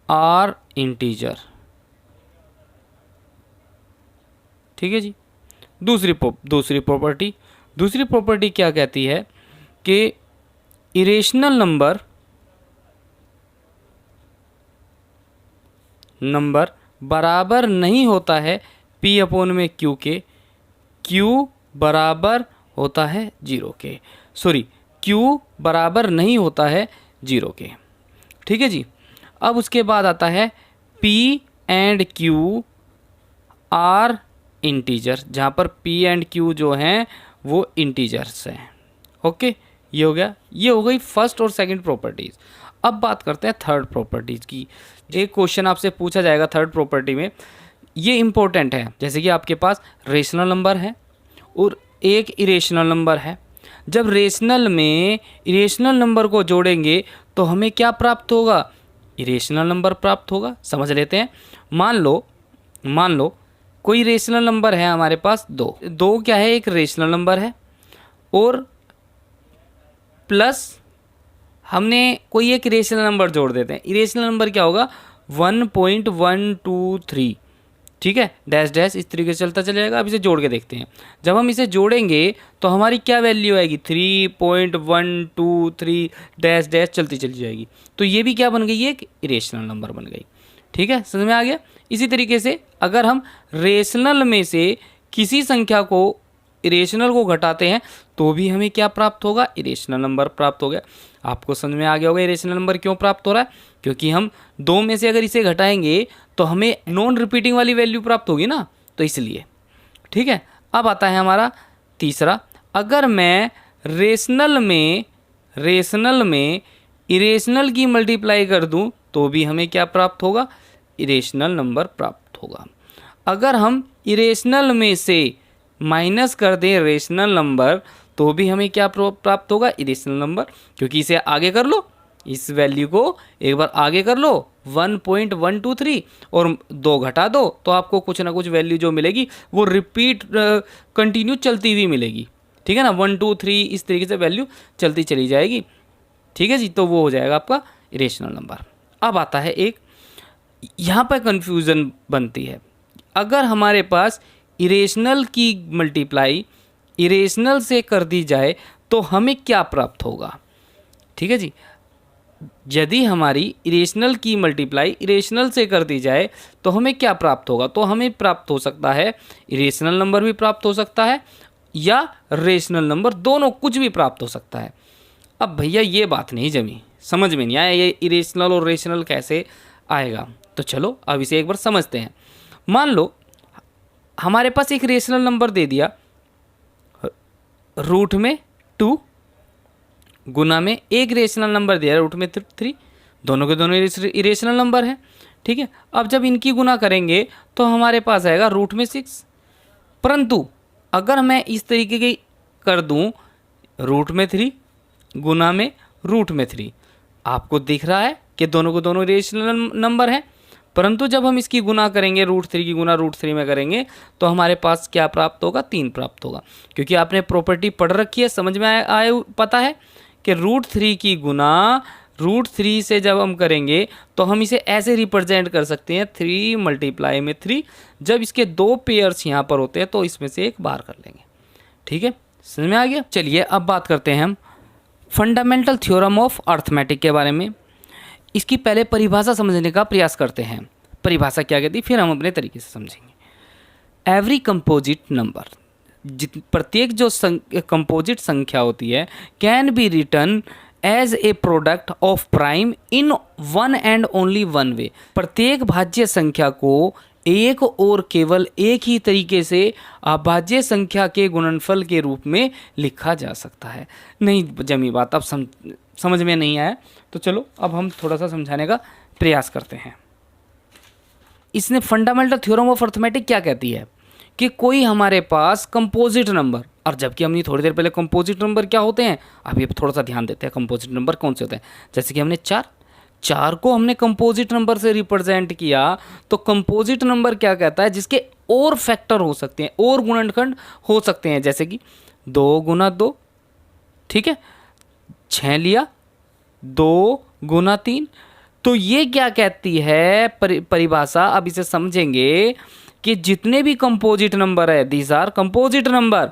are integer. ठीक है जी। दूसरी प्रॉपर्टी क्या कहती है कि इरेशनल नंबर बराबर नहीं होता है P/Q के, Q बराबर होता है 0 के। सॉरी, Q बराबर नहीं होता है 0 के। ठीक है जी। अब उसके बाद आता है P and Q are integer, जहाँ पर P एंड Q जो हैं वो इंटीजर्स हैं। ओके, ये हो गया, ये हो गई फर्स्ट और सेकंड प्रॉपर्टीज़। अब बात करते हैं थर्ड प्रॉपर्टीज़ की। एक क्वेश्चन आपसे पूछा जाएगा थर्ड प्रॉपर्टी में, ये इम्पोर्टेंट है। जैसे कि आपके पास रेशनल नंबर है और एक इरेशनल नंबर है। जब रेशनल में इरेशनल नंबर को जोड़ेंगे तो हमें क्या प्राप्त होगा, इरेशनल नंबर प्राप्त होगा। समझ लेते हैं। मान लो कोई रेशनल नंबर है हमारे पास दो क्या है, एक रेशनल नंबर है और प्लस हमने कोई एक इरेशनल नंबर जोड़ देते हैं। इरेशनल नंबर क्या होगा 1.123। ठीक है, डैश डैश इस तरीके से चलता चला जाएगा। अब इसे जोड़ के देखते हैं। जब हम इसे जोड़ेंगे तो हमारी क्या वैल्यू आएगी 3.123 डैश डैश चलती चली जाएगी। तो ये भी क्या बन गई, एक इरेशनल नंबर बन गई। ठीक है, समझ में आ गया। इसी तरीके से अगर हम रेशनल में से किसी संख्या को इरेशनल को घटाते हैं तो भी हमें क्या प्राप्त होगा, इरेशनल नंबर प्राप्त हो गया। आपको समझ में आ गया होगा इरेशनल नंबर क्यों प्राप्त हो रहा है, क्योंकि हम 2 में से अगर इसे घटाएंगे तो हमें नॉन रिपीटिंग वाली वैल्यू प्राप्त होगी ना, तो इसलिए। ठीक है, अब आता है हमारा तीसरा। अगर मैं रेशनल में इरेशनल की मल्टीप्लाई कर दूं तो भी हमें क्या प्राप्त होगा, इरेशनल नंबर प्राप्त होगा। अगर हम इरेशनल में से माइनस कर दें रेशनल नंबर तो भी हमें क्या प्राप्त होगा, इरेशनल नंबर। क्योंकि इसे आगे कर लो, इस वैल्यू को एक बार आगे कर लो 1.123 और 2 घटा दो तो आपको कुछ ना कुछ वैल्यू जो मिलेगी वो रिपीट कंटिन्यू चलती हुई मिलेगी। ठीक है ना, 1 2 3 इस तरीके से वैल्यू चलती चली जाएगी। ठीक है जी, तो वो हो जाएगा आपका इरेशनल नंबर। अब आता है एक, यहाँ पर कन्फ्यूज़न बनती है। अगर हमारे पास इरेशनल की मल्टीप्लाई इरेशनल से कर दी जाए तो हमें क्या प्राप्त होगा। ठीक है जी, यदि हमारी इरेशनल की मल्टीप्लाई इरेशनल से कर दी जाए तो हमें क्या प्राप्त होगा, तो हमें प्राप्त हो सकता है इरेशनल नंबर भी प्राप्त हो सकता है या रेशनल नंबर, दोनों कुछ भी प्राप्त हो सकता है। अब भैया ये बात नहीं जमी, समझ में नहीं आया ये इरेशनल और रेशनल कैसे आएगा। तो चलो अब इसे एक बार समझते हैं। मान लो हमारे पास एक रेशनल नंबर दे दिया, रूट में 2 गुना में एक रेशनल नंबर दिया रूट में 3, दोनों के दोनों इरेशनल नंबर हैं। ठीक है, अब जब इनकी गुना करेंगे तो हमारे पास आएगा रूट में 6। परंतु अगर मैं इस तरीके की कर दूं रूट में 3 गुना में रूट में 3, आपको दिख रहा है कि दोनों को दोनों इरेशनल नंबर हैं। परंतु जब हम इसकी गुना करेंगे रूट 3 की गुना रूट 3 में करेंगे तो हमारे पास क्या प्राप्त होगा, 3 प्राप्त होगा। क्योंकि आपने प्रॉपर्टी पढ़ रखी है, समझ में आए पता है कि रूट 3 की गुना रूट 3 से जब हम करेंगे तो हम इसे ऐसे रिप्रेजेंट कर सकते हैं 3 मल्टीप्लाई में 3। जब इसके 2 पेयर्स यहाँ पर होते हैं तो इसमें से एक बाहर कर लेंगे। ठीक है, समझ में आ गया। चलिए अब बात करते हैं हम फंडामेंटल थ्योरम ऑफ अर्थमेटिक के बारे में। इसकी पहले परिभाषा समझने का प्रयास करते हैं। परिभाषा क्या कहती है, फिर हम अपने तरीके से समझेंगे। एवरी कंपोजिट नंबर, प्रत्येक जो कंपोजिट संख्या होती है, can be written as a product of prime in one and only one way. प्रत्येक भाज्य संख्या को एक और केवल एक ही तरीके से अभाज्य संख्या के गुणनफल के रूप में लिखा जा सकता है। नहीं जमी बात, अब समझ में नहीं आया तो चलो अब हम थोड़ा सा समझाने का प्रयास करते हैं। इसने फंडामेंटल थ्योरम ऑफ अर्थमेटिक क्या कहती है कि कोई हमारे पास कंपोजिट नंबर, और जबकि हमने थोड़ी देर पहले कंपोजिट नंबर क्या होते हैं, अभी थोड़ा सा ध्यान देते हैं कंपोजिट नंबर कौन से होते हैं। जैसे कि हमने चार को हमने कंपोजिट नंबर से रिप्रेजेंट किया, तो कंपोजिट नंबर क्या कहता है, जिसके और फैक्टर हो सकते हैं, और गुणनखंड हो सकते हैं, जैसे कि 2 गुना 2, ठीक है, 6 लिया, 2 गुना 3। तो ये क्या कहती है परिभाषा, अब इसे समझेंगे कि जितने भी कंपोजिट नंबर है, दीज आर कंपोजिट नंबर,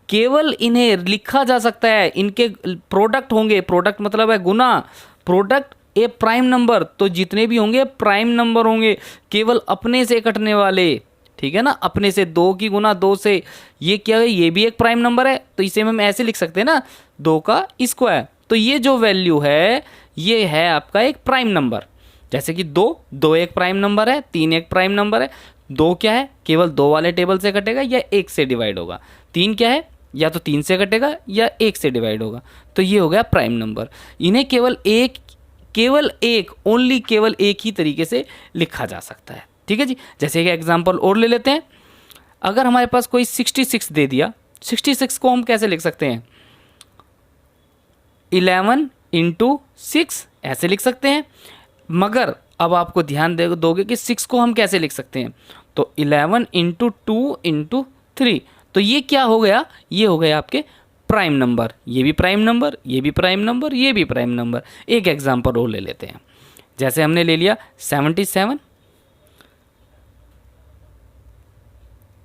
केवल इन्हें लिखा जा सकता है, इनके प्रोडक्ट होंगे, प्रोडक्ट मतलब है गुना, प्रोडक्ट ए प्राइम नंबर, तो जितने भी होंगे प्राइम नंबर होंगे, केवल अपने से कटने वाले, ठीक है ना, अपने से 2 की गुना 2 से, ये क्या है, ये भी एक प्राइम नंबर है, तो इसे हम ऐसे लिख सकते हैं ना, 2 का स्क्वायर। तो ये जो वैल्यू है ये है आपका एक प्राइम नंबर। जैसे कि 2 एक प्राइम नंबर है, 3 एक प्राइम नंबर है। 2 क्या है, केवल 2 वाले टेबल से कटेगा या 1 से डिवाइड होगा। 3 क्या है, या तो 3 से कटेगा या 1 से डिवाइड होगा। तो ये हो गया प्राइम नंबर। इन्हें केवल एक ओनली केवल एक ही तरीके से लिखा जा सकता है, ठीक है जी। जैसे एक एग्जांपल और ले लेते हैं। अगर हमारे पास कोई 66 दे दिया, 66 को हम कैसे लिख सकते हैं, 11 × 6 ऐसे लिख सकते हैं। मगर अब आपको ध्यान दोगे कि 6 को हम कैसे लिख सकते हैं, तो 11 × 2 × 3। तो ये क्या हो गया, ये हो गया आपके प्राइम नंबर, ये भी प्राइम नंबर, ये भी प्राइम नंबर, ये भी प्राइम नंबर। एक एग्जांपल और ले लेते हैं। जैसे हमने ले लिया 77,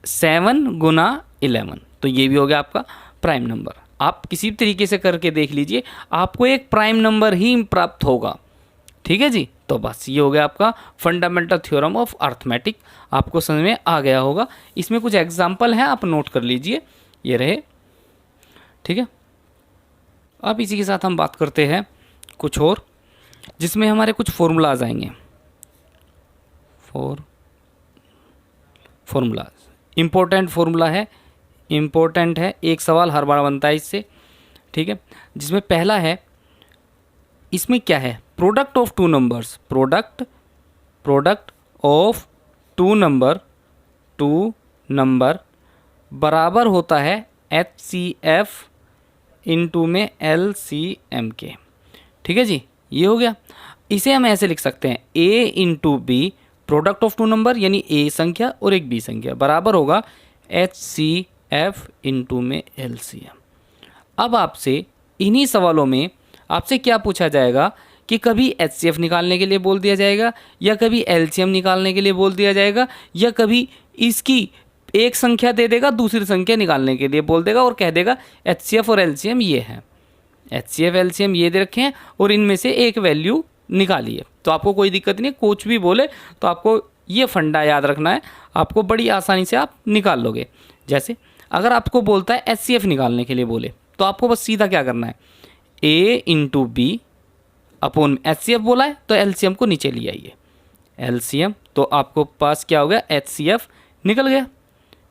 7 गुना 11, तो ये भी हो गया आपका प्राइम नंबर। आप किसी भी तरीके से करके देख लीजिए, आपको एक प्राइम नंबर ही प्राप्त होगा, ठीक है जी। तो बस ये हो गया आपका फंडामेंटल थ्योरम ऑफ अर्थमेटिक, आपको समझ में आ गया होगा। इसमें कुछ एग्जांपल हैं, आप नोट कर लीजिए, ये रहे, ठीक है। अब इसी के साथ हम बात करते हैं कुछ और, जिसमें हमारे कुछ फॉर्मूलाज आएंगे। फॉर्मूलाज इम्पोर्टेंट फॉर्मूला है, इम्पोर्टेंट है, एक सवाल हर बार बनता है इससे, ठीक है। जिसमें पहला है, इसमें क्या है, product of two numbers, product of two number बराबर होता है HCF इंटू में LCM के, ठीक है जी। ये हो गया। इसे हम ऐसे लिख सकते हैं, A into B, product of two number यानी A संख्या और एक B संख्या, बराबर होगा HCF इंटू में LCM। अब आपसे इन्हीं सवालों में आपसे क्या पूछा जाएगा कि कभी HCF निकालने के लिए बोल दिया जाएगा, या कभी LCM निकालने के लिए बोल दिया जाएगा, या कभी इसकी एक संख्या दे देगा, दूसरी संख्या निकालने के लिए बोल देगा और कह देगा HCF और LCM ये है, HCF LCM ये दे रखे हैं और इनमें से एक वैल्यू निकालिए। तो आपको कोई दिक्कत नहीं, कुछ भी बोले तो आपको ये फंडा याद रखना है, आपको बड़ी आसानी से आप निकाल लोगे। जैसे अगर आपको बोलता है HCF निकालने के लिए बोले, तो आपको बस सीधा क्या करना है, A into B upon HCF बोला है तो LCM को नीचे ले आइए, LCM, तो आपको पास क्या हो गया, HCF निकल गया,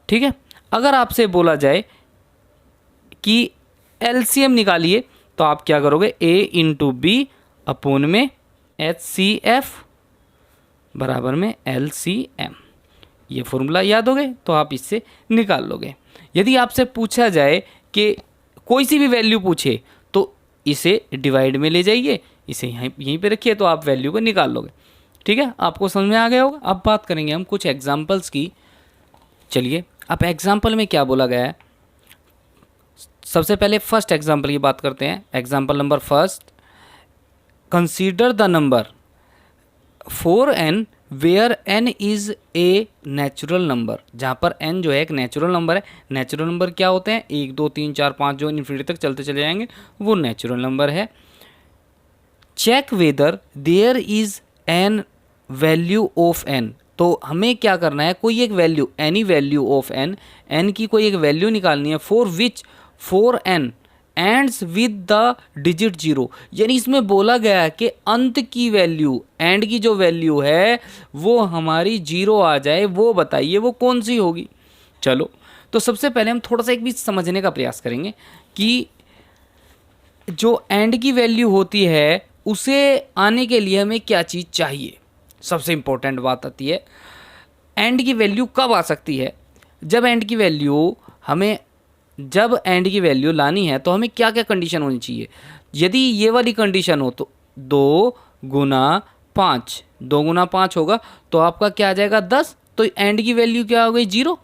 ठीक है। अगर आपसे बोला जाए कि LCM निकालिए, तो आप क्या करोगे, A इंटू बी अपॉन में HCF बराबर में LCM। ये फॉर्मूला याद हो गए तो आप इससे निकाल लोगे। यदि आपसे पूछा जाए कि कोई सी भी वैल्यू पूछे, तो इसे डिवाइड में ले जाइए, इसे यहीं पे रखिए, तो आप वैल्यू को निकाल लोगे, ठीक है। आपको समझ में आ गया होगा। अब बात करेंगे हम कुछ एग्जांपल्स की। चलिए, अब एग्जांपल में क्या बोला गया है, सबसे पहले फर्स्ट एग्जांपल की बात करते हैं। Example number first, consider the number 4n where n is a natural number, जहाँ पर n जो है एक नेचुरल नंबर है। नेचुरल नंबर क्या होते हैं, 1 2 3 4 5 जो इन्फिनिटी तक चलते चले जाएंगे वो नेचुरल नंबर है। Check whether there is an value of n. तो हमें क्या करना है, कोई एक value, any value of n, n की कोई एक वैल्यू निकालनी है, for which four n ends with the digit zero. यानी इसमें बोला गया है कि अंत की वैल्यू, एंड की जो वैल्यू है वो हमारी जीरो आ जाए, वो बताइए वो कौन सी होगी। चलो, तो सबसे पहले हम थोड़ा सा एक भी समझने का प्रयास करेंगे कि जो एंड की वैल्यू होती है उसे आने के लिए हमें क्या चीज़ चाहिए। सबसे इम्पोर्टेंट बात आती है, एंड की वैल्यू कब आ सकती है। जब एंड की वैल्यू लानी है तो हमें क्या क्या कंडीशन होनी चाहिए। यदि ये वाली कंडीशन हो तो 2 × 5, 2 × 5 होगा तो आपका क्या आ जाएगा 10, तो एंड की वैल्यू क्या हो गई 0,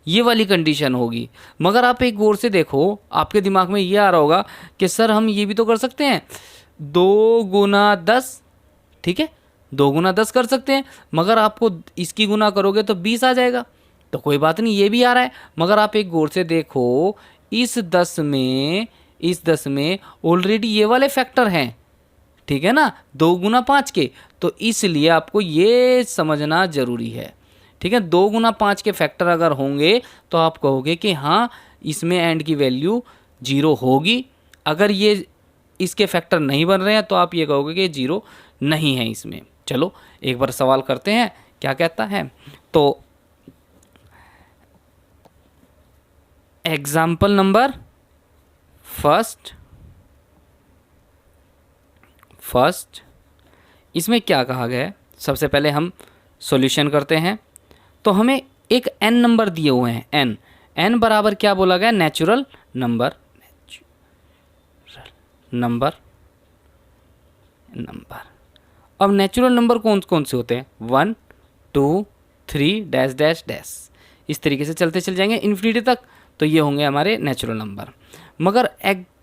ये वाली कंडीशन होगी। मगर आप एक गौर से देखो, आपके दिमाग में ये आ रहा होगा कि सर हम ये भी तो कर सकते हैं 2 × 10, ठीक है 2 × 10 कर सकते हैं, मगर आपको इसकी गुना करोगे तो 20 आ जाएगा। तो कोई बात नहीं, ये भी आ रहा है, मगर आप एक गौर से देखो इस 10 में ऑलरेडी ये वाले फैक्टर हैं, ठीक है ना, 2 × 5 के। तो इसलिए आपको ये समझना ज़रूरी है, ठीक है। 2 × 5 के फैक्टर अगर होंगे तो आप कहोगे कि हाँ इसमें एंड की वैल्यू 0 होगी। अगर ये इसके फैक्टर नहीं बन रहे हैं तो आप ये कहोगे कि 0 नहीं है इसमें। चलो एक बार सवाल करते हैं क्या कहता है। तो एग्जाम्पल नंबर फर्स्ट इसमें क्या कहा गया है, सबसे पहले हम सॉल्यूशन करते हैं। तो हमें एक n नंबर दिए हुए हैं, n बराबर क्या बोला गया, नेचुरल नंबर। अब नेचुरल नंबर कौन कौन से होते हैं, 1 2 3 डैश डैश डैश, इस तरीके से चलते चल जाएंगे इन्फिनिटी तक। तो ये होंगे हमारे नेचुरल नंबर। मगर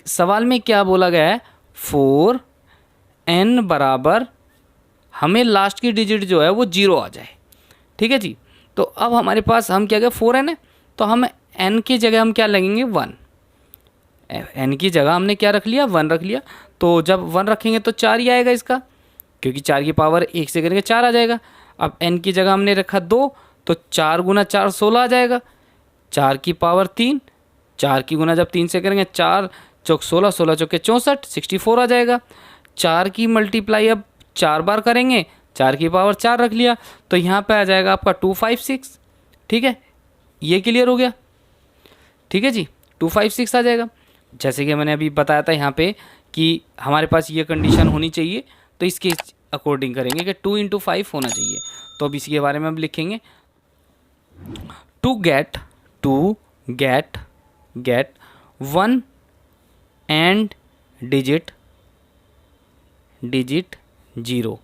सवाल में क्या बोला गया है, 4n बराबर हमें लास्ट की डिजिट जो है वो 0 आ जाए, ठीक है जी। तो अब हमारे पास हम क्या गया 4n है, तो हम n की जगह हम क्या लगेंगे 1, n की जगह हमने क्या रख लिया 1 रख लिया। तो जब 1 रखेंगे तो 4 ही आएगा इसका, क्योंकि 4 की पावर 1 से करेंगे 4 आ जाएगा। अब n की जगह हमने रखा 2, तो 4 × 4 16 आ जाएगा, 4 की पावर 3, 4 की गुना जब 3 से करेंगे 4 चौक 16, 16 चौके 64, 64 आ जाएगा। 4 की मल्टीप्लाई अब 4 बार करेंगे, 4 की पावर 4 रख लिया, तो यहाँ पे आ जाएगा आपका 256, ठीक है। ये क्लियर हो गया, ठीक है जी, 256 आ जाएगा। जैसे कि मैंने अभी बताया था यहाँ पे कि हमारे पास ये कंडीशन होनी चाहिए, तो इसके अकॉर्डिंग करेंगे कि 2 × 5 होना चाहिए। तो अब इसके बारे में हम लिखेंगे, टू गेट 1 एंड डिजिट 0।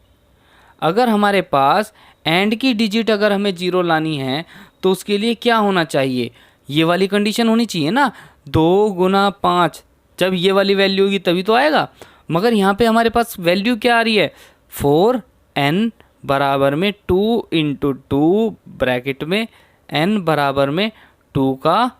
अगर हमारे पास एंड की डिजिट अगर हमें 0 लानी है तो उसके लिए क्या होना चाहिए, ये वाली कंडीशन होनी चाहिए ना, 2 × 5, जब ये वाली वैल्यू होगी तभी तो आएगा। मगर यहाँ पे हमारे पास वैल्यू क्या आ रही है, 4n बराबर में 2 × 2 ब्रैकेट में n बराबर में 2 का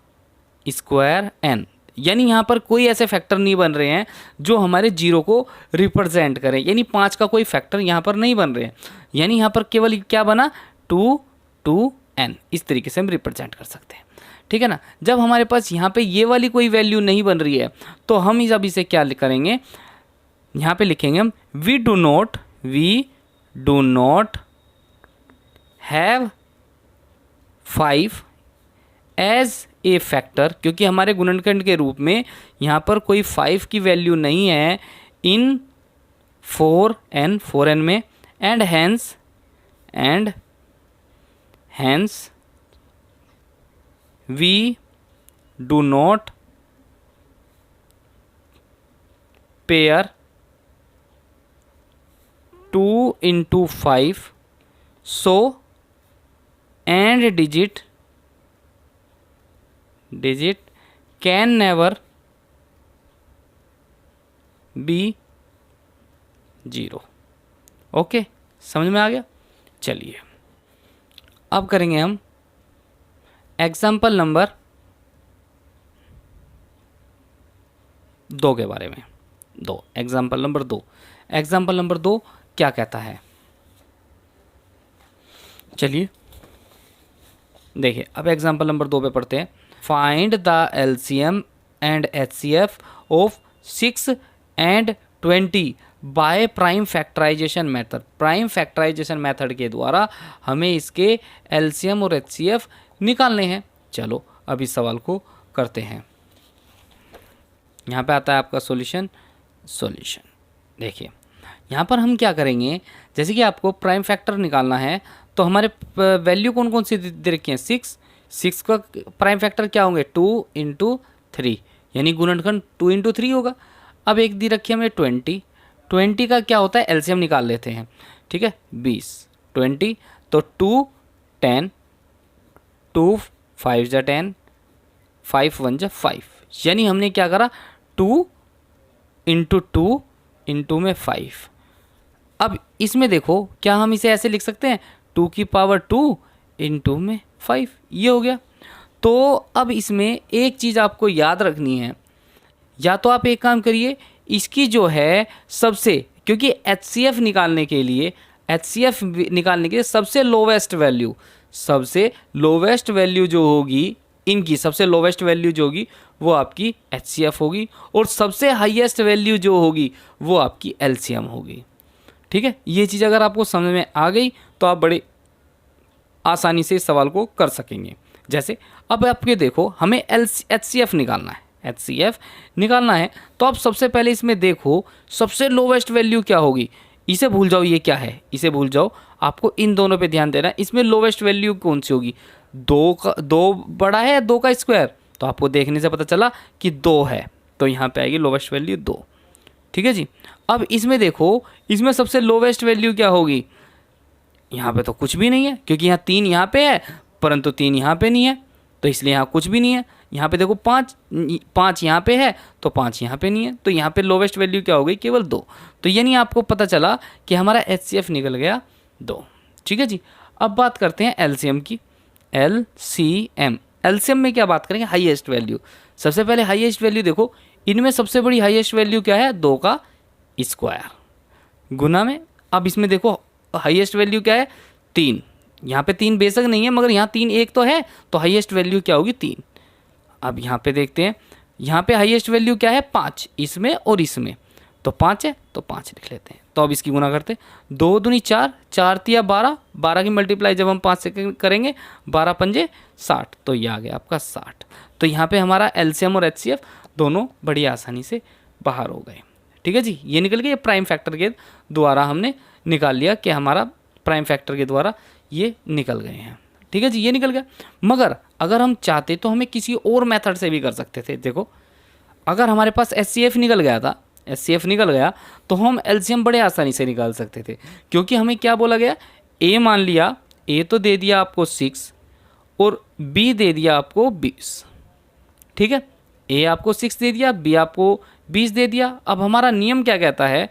स्क्वायर n। यानी यहाँ पर कोई ऐसे फैक्टर नहीं बन रहे हैं जो हमारे 0 को रिप्रेजेंट करें, यानी 5 का कोई फैक्टर यहाँ पर नहीं बन रहे हैं। यानी यहाँ पर केवल क्या बना 2 2n, इस तरीके से हम रिप्रेजेंट कर सकते हैं, ठीक है ना। जब हमारे पास यहाँ पे ये वाली कोई वैल्यू नहीं बन रही है तो हम अब इसे क्या करेंगे, यहाँ पे लिखेंगे हम we do not have 5 as a factor, क्योंकि हमारे गुणनखंड के रूप में यहाँ पर कोई 5 की वैल्यू नहीं है इन 4n में, and hence we do not pair 2 × 5, so and digit can never be 0। Okay, समझ में आ गया। चलिए अब करेंगे हम एग्जाम्पल नंबर 2 के बारे में। 2। एग्जाम्पल नंबर 2, एग्जाम्पल नंबर 2 क्या कहता है, चलिए देखिए अब एग्जाम्पल नंबर 2 पे पढ़ते हैं। Find the LCM and HCF of 6 and 20 by prime factorisation method. Prime factorisation method के द्वारा हमें इसके एलसीएम और एचसीएफ निकालने हैं। चलो अब इस सवाल को करते हैं। यहाँ पे आता है आपका सॉल्यूशन। देखिए यहाँ पर हम क्या करेंगे, जैसे कि आपको प्राइम फैक्टर निकालना है तो हमारे वैल्यू कौन कौन सी दे रखी हैं, 6 का प्राइम फैक्टर क्या होंगे 2 इंटू 3, यानी गुणनखंड 2 इंटू 3 होगा। अब एक दी रखी है हमें 20 का क्या होता है एलसीएम निकाल लेते हैं, ठीक है 20 तो 2 10, 2 5 जा 10, 5 1 जा 5, यानी हमने क्या करा 2 इंटू 2 इंटू में 5। अब इसमें देखो क्या हम इसे ऐसे लिख सकते हैं 2 की पावर 2 इंटू में 5, ये हो गया। तो अब इसमें एक चीज़ आपको याद रखनी है, या तो आप एक काम करिए इसकी जो है सबसे, क्योंकि एचसीएफ निकालने के लिए सबसे लोवेस्ट वैल्यू जो होगी, इनकी सबसे लोवेस्ट वैल्यू जो होगी वो आपकी एचसीएफ होगी, और सबसे हाईएस्ट वैल्यू जो होगी वो आपकी एलसीएम होगी। ठीक है, ये चीज़ अगर आपको समझ में आ गई तो आप बड़े आसानी से इस सवाल को कर सकेंगे। जैसे अब आपके देखो हमें एचसीएफ निकालना है, तो आप सबसे पहले इसमें देखो सबसे लोवेस्ट वैल्यू क्या होगी। इसे भूल जाओ, ये क्या है इसे भूल जाओ, आपको इन दोनों पे ध्यान देना है। इसमें लोवेस्ट वैल्यू कौन सी होगी, 2 बड़ा है 2 का स्क्वायर, तो आपको देखने से पता चला कि 2 है, तो यहाँ पे आएगी लोवेस्ट वैल्यू 2। ठीक है जी। अब इसमें देखो इसमें सबसे लोवेस्ट वैल्यू क्या होगी, यहाँ पे तो कुछ भी नहीं है, क्योंकि यहाँ 3 यहाँ पे है परंतु 3 यहाँ पे नहीं है, तो इसलिए यहाँ कुछ भी नहीं है। यहाँ पे देखो 5 यहाँ पे है तो 5 यहाँ पे नहीं है, तो यहाँ पे लोवेस्ट वैल्यू क्या हो गई, केवल 2। तो यानी आपको पता चला कि हमारा एचसीएफ निकल गया 2। ठीक है जी। अब बात करते हैं एलसीएम की। एलसीएम में क्या बात करेंगे, हाईएस्ट वैल्यू। सबसे पहले हाईएस्ट वैल्यू देखो, इनमें सबसे बड़ी हाईएस्ट वैल्यू क्या है, 2 का स्क्वायर गुना में। अब इसमें देखो हाईएस्ट वैल्यू क्या है 3, यहाँ पे 3 बेशक नहीं है मगर यहाँ 3 एक तो है, तो हाईएस्ट वैल्यू क्या होगी 3। अब यहाँ पे देखते हैं, यहाँ पे हाईएस्ट वैल्यू क्या है 5, इसमें और इसमें, तो 5 है तो 5 लिख लेते हैं। तो अब इसकी गुना करते हैं, 2 दूनी 4, 4 तिया 12, 12 की मल्टीप्लाई जब हम 5 से करेंगे 12 पंजे 60, तो ये आ गया आपका 60। तो यहाँ पे हमारा एलसीएम और एचसीएफ दोनों बड़ी आसानी से बाहर हो गए। ठीक है जी, ये निकल गया, प्राइम फैक्टर के द्वारा हमने निकाल लिया कि हमारा प्राइम फैक्टर के द्वारा ये निकल गए हैं। ठीक है जी, ये निकल गया। मगर अगर हम चाहते तो हमें किसी और मेथड से भी कर सकते थे। देखो अगर हमारे पास एचसीएफ निकल गया तो हम एलसीएम बड़े आसानी से निकाल सकते थे, क्योंकि हमें क्या बोला गया, ए मान लिया, ए तो दे दिया आपको 6 और बी दे दिया आपको 20। ठीक है, ए आपको 6 दे दिया, बी आपको 20 दे दिया। अब हमारा नियम क्या कहता है,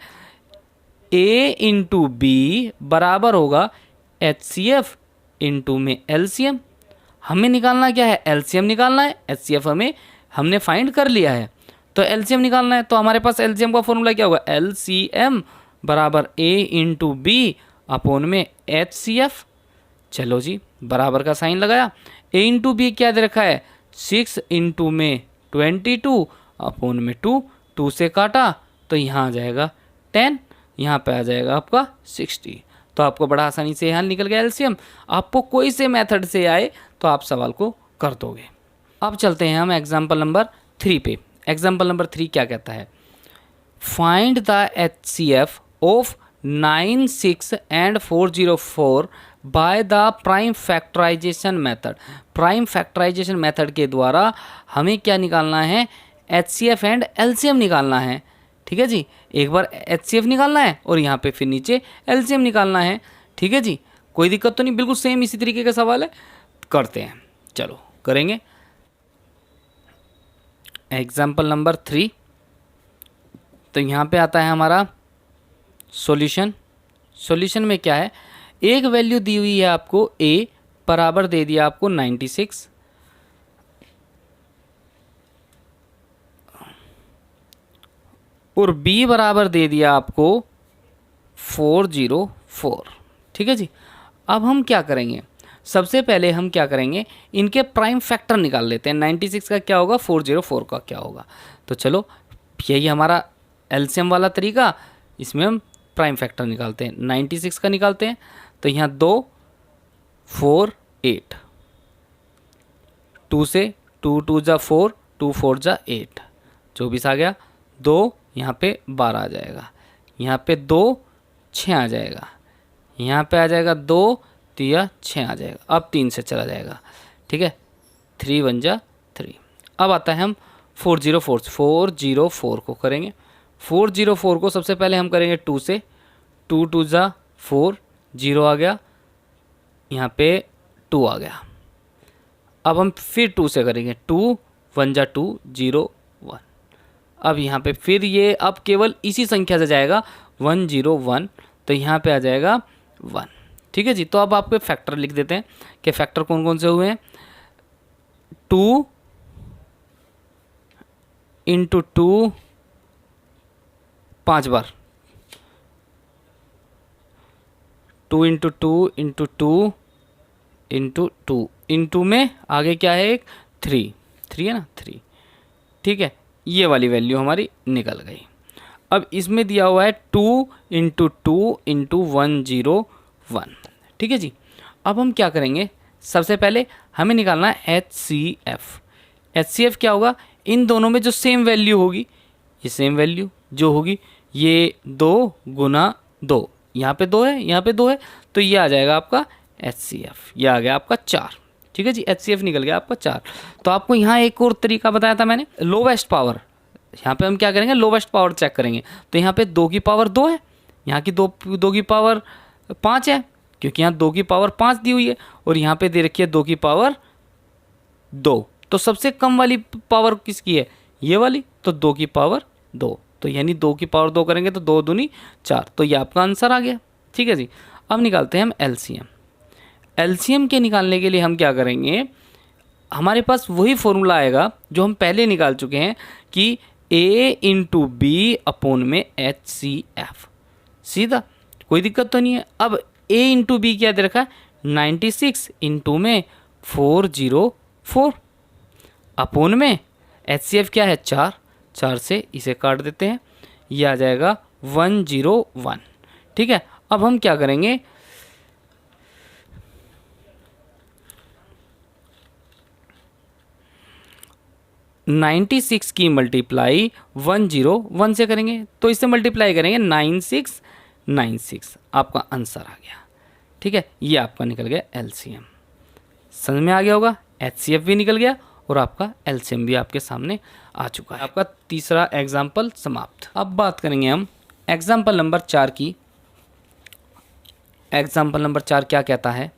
ए इंटू बी बराबर होगा एचसीएफ इंटू में एलसीएम। हमें निकालना क्या है, एलसीएम निकालना है, एचसीएफ हमने फाइंड कर लिया है, तो एलसीएम निकालना है। तो हमारे पास एलसीएम का फॉर्मूला क्या होगा, एलसीएम बराबर ए इंटू बी अपोन में एचसीएफ। चलो जी, बराबर का साइन लगाया, ए इंटू बी क्या दे रखा है 6 इंटू में 22 अपोन में 2 से काटा तो यहाँ आ जाएगा 10, यहाँ पे आ जाएगा आपका 60। तो आपको बड़ा आसानी से यहाँ निकल गया एलसीएम। आपको कोई से मेथड से आए तो आप सवाल को कर दोगे। अब चलते हैं हम एग्जाम्पल नंबर 3 पे। एग्जाम्पल नंबर 3 क्या कहता है, find the HCF of 9, 6 and 404 by the prime factorisation method. Prime factorisation method के द्वारा हमें क्या निकालना है, एचसीएफ एंड एलसीएम निकालना है। ठीक है जी, एक बार एचसीएफ निकालना है और यहाँ पे फिर नीचे एलसीएम निकालना है। ठीक है जी, कोई दिक्कत तो नहीं, बिल्कुल सेम इसी तरीके का सवाल है, करते हैं। चलो करेंगे। एग्जाम्पल नंबर 3, तो यहाँ पे आता है हमारा सॉल्यूशन में क्या है, एक वैल्यू दी हुई है आपको ए बराबर दे दिया आपको 96, और b बराबर दे दिया आपको 404। ठीक है जी। अब हम क्या करेंगे, सबसे पहले हम क्या करेंगे, इनके प्राइम फैक्टर निकाल लेते हैं। 96 का क्या होगा, 404 का क्या होगा। तो चलो यही हमारा एलसीएम वाला तरीका, इसमें हम प्राइम फैक्टर निकालते हैं। 96 का निकालते हैं तो यहाँ 2 4 8, 2 से 2 2 जा 4, 2 4 जा 8, 24 आ गया। 2 यहाँ पे 12 आ जाएगा, यहाँ पे 2 6 आ जाएगा, यहाँ पे आ जाएगा 2 3 6 आ जाएगा। अब 3 से चला जाएगा। ठीक है, 3 1 जा 3। अब आता है हम 404 को करेंगे। 404 को सबसे पहले हम करेंगे 2 से, 2 2 जा 4, 0 आ गया, यहाँ पे 2 आ गया। अब हम फिर 2 से करेंगे, 2 1 जा 2, 0 1। अब यहाँ पे फिर ये अब केवल इसी संख्या से जाएगा 1 0 1, तो यहाँ पे आ जाएगा 1। ठीक है जी। तो अब आपके फैक्टर लिख देते हैं कि फैक्टर कौन कौन से हुए हैं। 2 इंटू 2 5 बार, 2 इंटू 2 इंटू 2 इंटू 2, इंटू में आगे क्या है, एक 3 है ना, 3। ठीक है, ये वाली वैल्यू हमारी निकल गई। अब इसमें दिया हुआ है 2 इंटू 2 इंटू 101। ठीक है जी। अब हम क्या करेंगे, सबसे पहले हमें निकालना है HCF। HCF क्या होगा, इन दोनों में जो सेम वैल्यू होगी, ये सेम वैल्यू जो होगी, ये 2 गुना 2, यहाँ पे 2 है, यहाँ पे 2 है, तो ये आ जाएगा आपका HCF। ये आ गया आपका 4। ठीक है जी, HCF निकल गया आपका 4। तो आपको यहाँ एक और तरीका बताया था मैंने, लोवेस्ट पावर। यहाँ पे हम क्या करेंगे, लोवेस्ट पावर चेक करेंगे। तो यहाँ पे 2 की पावर 2 है, यहाँ की 2 की पावर 5 है, क्योंकि यहाँ 2 की पावर 5 दी हुई है, और यहाँ पे दे रखी है 2 की पावर 2। तो सबसे कम वाली पावर किसकी है, ये वाली, तो 2 की पावर 2। तो यानी 2 की पावर 2 करेंगे तो 2 दूनी 4। तो ये आपका आंसर आ गया। ठीक है जी। अब निकालते हैं हम LCM। LCM के निकालने के लिए हम क्या करेंगे, हमारे पास वही फॉर्मूला आएगा जो हम पहले निकाल चुके हैं कि A इंटू बी अपॉन में HCF। सीधा, कोई दिक्कत तो नहीं है। अब A इंटू बी क्या दे रखा है, 96 इंटू में 404 अपॉन में HCF क्या है, 4 से इसे काट देते हैं, ये आ जाएगा 101। ठीक है। अब हम क्या करेंगे, नाइन्टी सिक्स की मल्टीप्लाई 101 से करेंगे, तो इससे मल्टीप्लाई करेंगे 9696, आपका आंसर आ गया। ठीक है, ये आपका निकल गया LCM। समझ में आ गया होगा, HCF भी निकल गया और आपका LCM भी आपके सामने आ चुका है। आपका तीसरा एग्जाम्पल समाप्त। अब बात करेंगे हम एग्जाम्पल नंबर 4 की। एग्जाम्पल नंबर 4 क्या कहता है,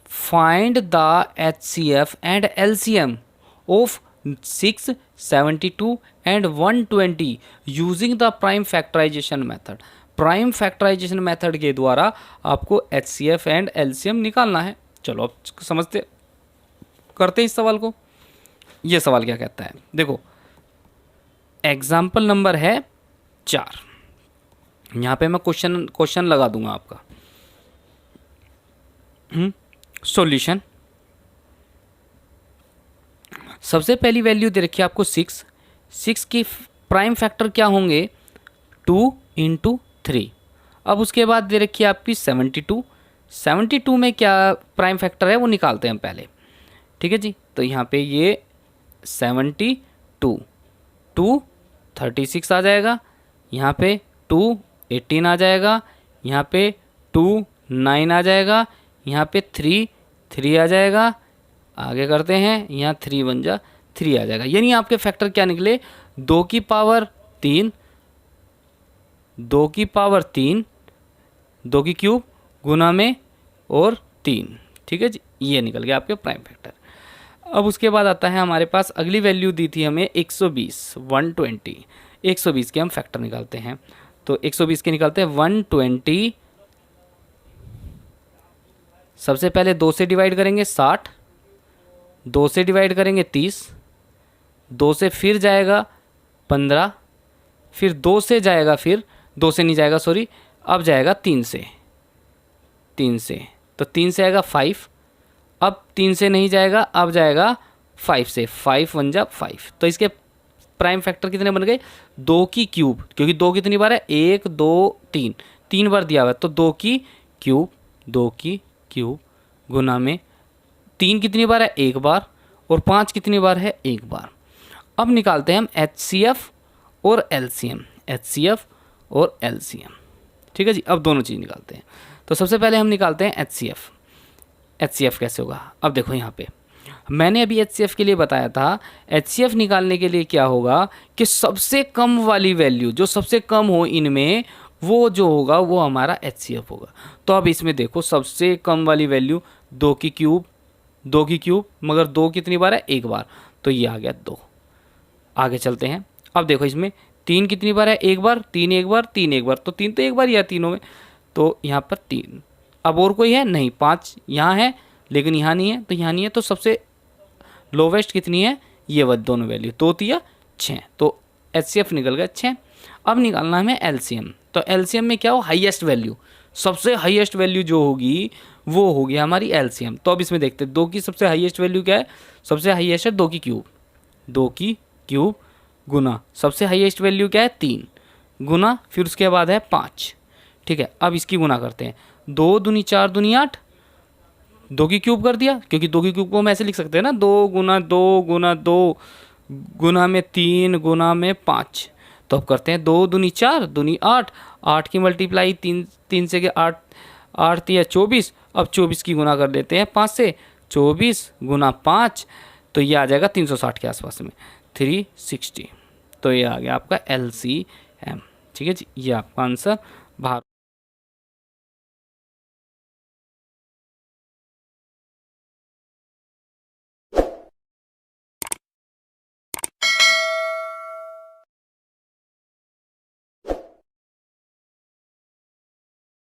find the HCF and LCM of 6, 72 and 120 using the prime factorisation method. Prime factorisation method के द्वारा आपको HCF एंड LCM निकालना है। चलो अब समझते करते हैं इस सवाल को। ये सवाल क्या कहता है, देखो एग्जाम्पल नंबर है 4। यहाँ पे मैं क्वेश्चन लगा दूंगा आपका। सॉल्यूशन, सबसे पहली वैल्यू दे रखी है आपको 6 की प्राइम फैक्टर क्या होंगे, 2 इंटू 3। अब उसके बाद दे रखी है आपकी 72 में क्या प्राइम फैक्टर है वो निकालते हैं हम पहले। ठीक है जी। तो यहाँ पे ये 72, 2 36 आ जाएगा, यहाँ पे 2 18 आ जाएगा, यहाँ पे 2 9 आ जाएगा, यहाँ पे 3 आ जाएगा। आगे करते हैं, यहाँ 3 1 जा 3 आ जाएगा। यानी आपके फैक्टर क्या निकले, 2 की पावर 3, 2 की पावर 3, 2 की क्यूब गुना में और 3। ठीक है जी, ये निकल गया आपके प्राइम फैक्टर। अब उसके बाद आता है हमारे पास अगली वैल्यू दी थी हमें 120, 120। 120 के हम फैक्टर निकालते हैं, तो 120 के निकालते हैं 120। सबसे पहले 2 से डिवाइड करेंगे 60, 2 से डिवाइड करेंगे 30, 2 से फिर जाएगा 15, फिर 2 से जाएगा, फिर 2 से नहीं जाएगा सॉरी, अब जाएगा 3 से, 3 से, तो 3 से आएगा 5, अब 3 से नहीं जाएगा, अब जाएगा 5 से, 5 1 जा 5, तो इसके प्राइम फैक्टर कितने बन गए, 2 की क्यूब, क्योंकि 2 कितनी बार है, 1 2 3, 3 बार दिया हुआ है, तो 2 की क्यूब, 2 की क्यूब गुना में 3 कितनी बार है, 1 बार, और 5 कितनी बार है, 1 बार। अब निकालते हैं हम HCF और LCM, HCF और LCM, ठीक है जी। अब दोनों चीज़ निकालते हैं, तो सबसे पहले हम निकालते हैं HCF। HCF कैसे होगा, अब देखो यहाँ पे मैंने अभी HCF के लिए बताया था, HCF निकालने के लिए क्या होगा कि सबसे कम वाली वैल्यू, जो सबसे कम हो इनमें, वो जो होगा वो हमारा HCF होगा। तो अब इसमें देखो सबसे कम वाली वैल्यू 2 की क्यूब, 2 की क्यूब, मगर 2 कितनी बार है, 1 बार, तो ये आ गया 2। आगे चलते हैं, अब देखो इसमें 3 कितनी बार है, 1 बार, 3 1 बार, 3 1 बार, तो 3 तो 1 बार ही है तीनों में, तो यहाँ पर 3। अब और कोई है नहीं, 5 यहाँ है लेकिन यहाँ नहीं है, तो यहाँ नहीं है, तो सबसे लोवेस्ट कितनी है, ये वो दोनों वैल्यू, 2 3 6, तो HCF निकल गया 6। अब निकालना है हमें LCM, तो LCM में क्या हो, हाईएस्ट वैल्यू, सबसे हाईएस्ट वैल्यू जो होगी वो होगी हमारी LCM। तो अब इसमें देखते हैं 2 की सबसे हाईएस्ट वैल्यू क्या है, सबसे हाईएस्ट है 2 की क्यूब, 2 की क्यूब गुना सबसे हाईएस्ट वैल्यू क्या है, 3 गुना, फिर उसके बाद है 5, ठीक है। अब इसकी गुना करते हैं, 2 दूनी 4 दूनी 8, 2 की क्यूब कर दिया, क्योंकि 2 की क्यूब को हम ऐसे लिख सकते हैं ना, 2 गुना 2 गुना 2 गुना में 3 गुना में 5, तो अब करते हैं 2 दूनी 4 दूनी 8, 8 की मल्टीप्लाई 3 से के 8 8 3 24, अब 24 की गुना कर देते हैं 5 से, 24 गुना 5, तो ये आ जाएगा 360 के आसपास में, 360, तो ये आ गया आपका LCM, ठीक है जी। ये आपका आंसर बाहर